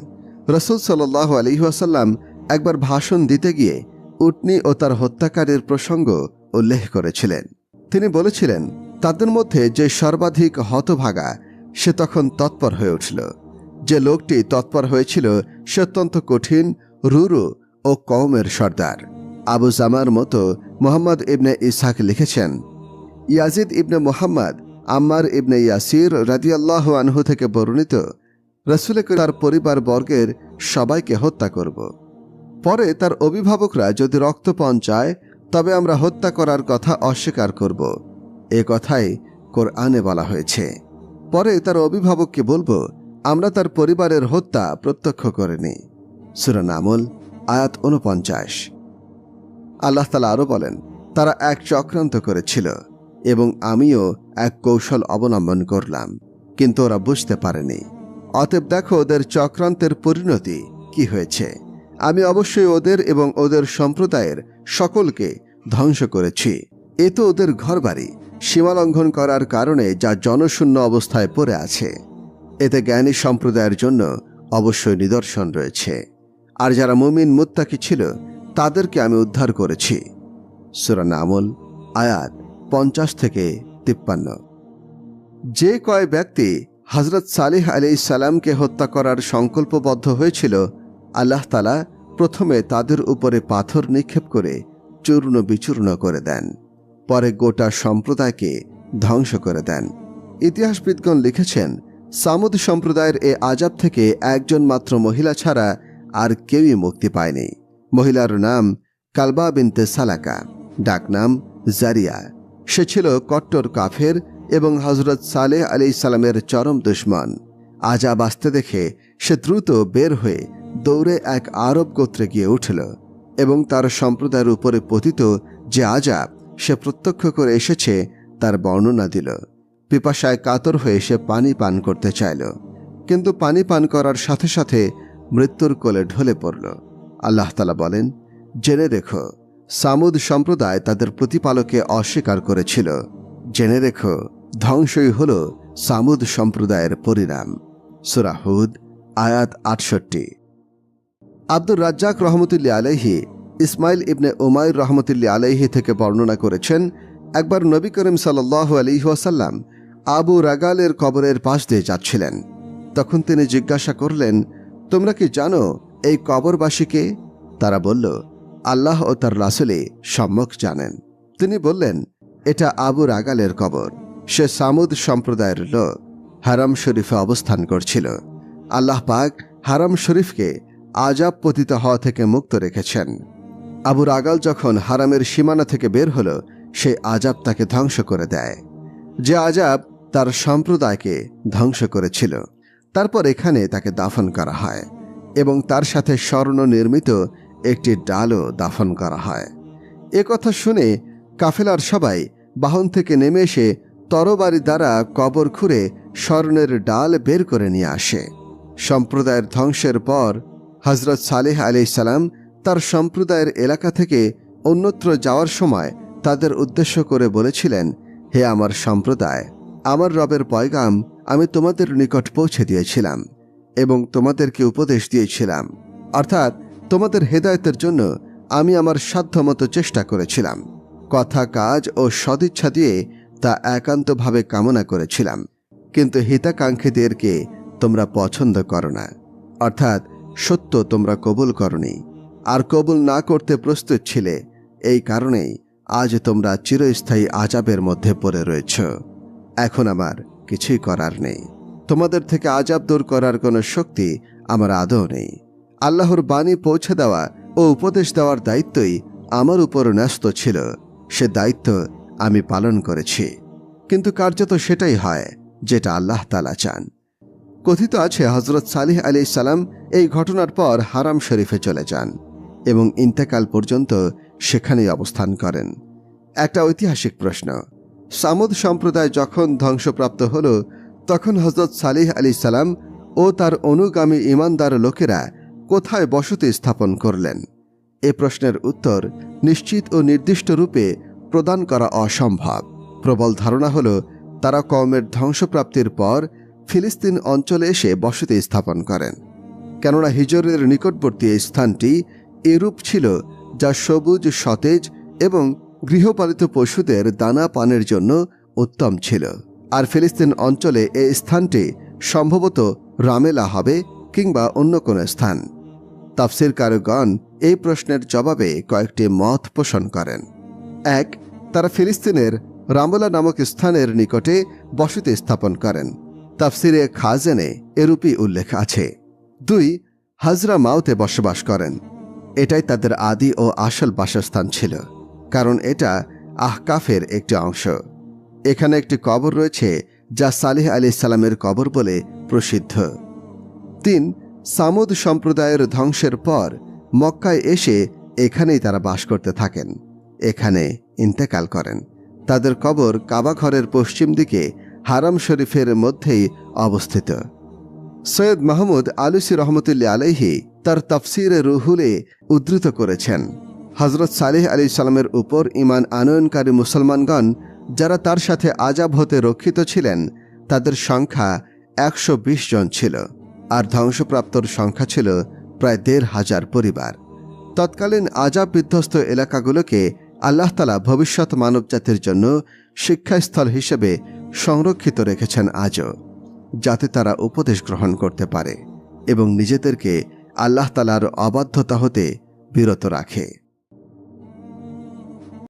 রাসূল সাল্লাল্লাহু আলাইহি ওয়াসাল্লাম একবার ভাষণ দিতে গিয়ে উটনী ও তার হত্যাকারীর প্রসঙ্গ উল্লেখ করেছিলেন। তিনি বলেছিলেন, তাদের মধ্যে যে সর্বাধিক হতভাগা সে তখন তৎপর হয়ে উঠল। যে লোকটি তৎপর হয়েছিল সে অত্যন্ত কঠিন, রুরু ও কওমের সর্দার। আবু জামার মতো মুহাম্মদ ইবনে ইসহাক লিখেছেন, ইয়াজিদ ইবনে মুহাম্মদ আম্মার ইবনে ইয়াসির রাদিয়াল্লাহু আনহু থেকে বর্ণিত, রাসূল তার পরিবার বর্গের সবাইকে হত্যা করব। পরে তার অভিভাবকরা যদি রক্তপান চায় তবে আমরা হত্যা করার কথা অস্বীকার করব। এ কথাই কোরআনে বলা হয়েছে। পরে তার অভিভাবককে বলবো, আমরা তার পরিবারের হত্যা প্রত্যক্ষ করিনি। সূরা নামল আয়াত 49। আল্লাহ তাআলা আরো বলেন, তারা এক চক্রান্ত করেছিল এবং আমিও এক কৌশল অবলম্বন করলাম, কিন্তু ওরা বুঝতে পারেনি। অতএব দেখো ওদের চক্রান্তের পরিণতি কি হয়েছে। আমি অবশ্যই ওদের এবং ওদের সম্প্রদায়ের সকলকে ধ্বংস করেছি। এ তো ওদের ঘরবাড়ি সীমালঙ্ঘন করার কারণে যা জনশূন্য অবস্থায় পড়ে আছে। এতে জ্ঞানী সম্প্রদায়ের জন্য অবশ্যই নিদর্শন রয়েছে। আর যারা মুমিন মুত্তাকি ছিল তাদেরকে আমি উদ্ধার করেছি। সূরা নামল আয়াত 50-53। যে কয় ব্যক্তি হযরত সালেহ আলাইহিস সালামকে হত্যা করার সংকল্পবদ্ধ হয়েছিল, আল্লাহ তাআলা প্রথমে তাদের উপরে পাথর নিক্ষেপ করে চূর্ণ বিচূর্ণ করে দেন, পরে গোটা সম্প্রদায়কে ধ্বংস করে দেন। ইতিহাসবিদগণ লিখেছেন, সামুদ সম্প্রদায়ের এ আযাব থেকে একজন মাত্র মহিলা ছাড়া আর কেউই মুক্তি পায়নি। মহিলার নাম কালবা বিনতে সালাকা, ডাকনাম জারিয়া। সে ছিল কট্টর কাফের এবং হযরত সালেহ আলাইহিস সালামের চরম দুশমন। আযাব আসতে দেখে সে দ্রুত বের হয়ে দৌড়ে এক আরব গোত্রে গিয়ে উঠল এবং তার সম্প্রদায়ের উপরে পতিত যে আযাব সে প্রত্যক্ষ করে এসেছে তার বর্ণনা দিল। পিপাসায় কাতর হয়ে সে পানি পান করতে চাইল, কিন্তু পানি পান করার সাথে সাথে মৃত্যুর কোলে ঢলে পড়ল। আল্লাহ তাআলা বলেন, জেনে রেখো সামুদ সম্প্রদায় তাদের প্রতিপালককে অস্বীকার করেছিল। জেনে রেখো ধ্বংসই হল সামুদ সম্প্রদায়ের পরিণাম। সূরা হুদ আয়াত 68। আব্দুর রাজ্জাক রহমতুল্লাহ আলাইহি ইসমাইল ইবনে উমাইর রহমতুল্লাহ আলাইহি থেকে বর্ণনা করেছেন, একবার নবী করিম সাল্লাল্লাহু আলাইহি ওয়াসাল্লাম আবু রাগালের কবরের পাশ দিয়ে যাচ্ছিলেন। তখন তিনি জিজ্ঞাসা করলেন, তোমরা কি জানো এই কবরবাসীকে? তারা বলল, আল্লাহ ও তার রাসূলই সম্যক জানেন। তিনি বললেন, এটা আবু রাগালের কবর। সে সামুদ সম্প্রদায়ের লোক, হারাম শরীফে অবস্থান করছিল। আল্লাহ পাক হারাম শরীফকে আযাব পতিত হওয়া থেকে মুক্ত রেখেছেন। আবু রাগাল যখন হারামের সীমানা থেকে বের হল, সেই আযাব তাকে ধ্বংস করে দেয়, যে আযাব তার সম্প্রদায়কে ধ্বংস করেছিল। তারপর এখানে তাকে দাফন করা হয় এবং তার সাথে স্বর্ণ নির্মিত একটি ডালও দাফন করা হয়। এ কথা শুনে কাফেলার সবাই বাহন থেকে নেমে এসে তরবারি দ্বারা কবর খুঁড়ে স্বর্ণের ডাল বের করে নিয়ে আসে। সম্প্রদায়ের ধ্বংসের পর হযরত সালেহ আলাইহিস সালাম তার সম্প্রদায়ের এলাকা থেকে অন্যত্র যাওয়ার সময় তাদের উদ্দেশ্য করে বলেছিলেন, হে আমার সম্প্রদায়, আমার রবের পয়গাম আমি তোমাদের নিকট পৌঁছে দিয়েছিলাম এবং তোমাদেরকে উপদেশ দিয়েছিলাম, অর্থাৎ তোমাদের হেদায়েতের জন্য আমি আমার সাধ্যমতো চেষ্টা করেছিলাম। কথা, কাজ ও সদিচ্ছা দিয়ে তা একান্তভাবে কামনা করেছিলাম, কিন্তু হিতাকাঙ্ক্ষীদেরকে তোমরা পছন্দ করো না, অর্থাৎ সত্য তোমরা কবুল করনি আর কবুল না করতে প্রস্তুত ছিলে, এই কারণেই আজ তোমরা চিরস্থায়ী আযাবের মধ্যে পড়ে রয়েছ। এখন আমার কিছুই করার নেই। তোমাদের থেকে আযাব দূর করার কোনো শক্তি আমার আদৌ নেই। আল্লাহর বাণী পৌঁছে দেওয়া ও উপদেশ দেওয়ার দায়িত্বই আমার উপর ন্যস্ত ছিল। সে দায়িত্ব আমি পালন করেছি, কিন্তু কার্যত সেটাই হয় যেটা আল্লাহ তাআলা চান। কথিত আছে হযরত সালেহ আলাইহিস সালাম এই ঘটনার পর হারাম শরীফে চলে যান এবং ইন্তেকাল পর্যন্ত সেখানেই অবস্থান করেন। একটা ঐতিহাসিক প্রশ্ন, সামুদ সম্প্রদায় যখন ধ্বংসপ্রাপ্ত হল তখন হযরত সালেহ আলাইহিস সালাম ও তার অনুগামী ঈমানদার লোকেরা কোথায় বসতি স্থাপন করলেন? এ প্রশ্নের উত্তর নিশ্চিত ও নির্দিষ্ট রূপে প্রদান করা অসম্ভব। প্রবল ধারণা হল তারা কওমের ধ্বংসপ্রাপ্তির পর ফিলিস্তিন অঞ্চলে এসে বসতি স্থাপন করেন, কেননা হিজরের নিকটবর্তী এই স্থানটি এরূপ ছিল যা সবুজ, সতেজ এবং গৃহপালিত পশুদের দানা পানের জন্য উত্তম ছিল। আর ফিলিস্তিন অঞ্চলে এই স্থানটি সম্ভবত রামেলা হবে কিংবা অন্য কোনো স্থান। তাফসীরকারগণ এই প্রশ্নের জবাবে কয়েকটি মত পোষণ করেন। 1. তারা ফিলিস্তিনের রামলা নামক স্থানের নিকটে বসতি স্থাপন করেন। তাফসিরে খাজেনে এরূপই উল্লেখ আছে। 2. হাজরা মাউতে বসবাস করেন। এটাই তাদের আদি ও আসল বাসস্থান ছিল, কারণ এটা আহকাফের একটি অংশ। এখানে একটি কবর রয়েছে যা সালেহ আলাইহিস সালামের কবর বলে প্রসিদ্ধ। 3. সামুদ সম্প্রদায়ের ধ্বংসের পর মক্কায় এসে এখানেই তারা বাস করতে থাকেন, এখানে ইন্তেকাল করেন। তাদের কবর কাবা ঘরের পশ্চিম দিকে হারাম শরীফের মধ্যেই অবস্থিত। সৈয়দ মাহমুদ আলুসি রহমতুল্লাহ আলাইহি তার তাফসিরে রুহুলে উদ্ধৃত করেছেন, হযরত সালেহ আলাইহিস সালামের উপর ঈমান আনয়নকারী মুসলমানগণ যারা তার সাথে আযাব হতে রক্ষিত ছিলেন তাদের সংখ্যা 120 জন ছিল, আর ধ্বংসপ্রাপ্তর সংখ্যা ছিল প্রায় 1500 পরিবার। তৎকালীন আযাব বিধ্বস্ত এলাকাগুলোকে আল্লাহ তাআলা ভবিষ্যৎ মানবজাতির জন্য শিক্ষাস্থল হিসেবে সংরক্ষিত রেখেছেন আজও, যাতে তারা উপদেশ গ্রহণ করতে পারে এবং নিজেদেরকে আল্লাহ তাআলার অবাধ্যতা হতে বিরত রাখে।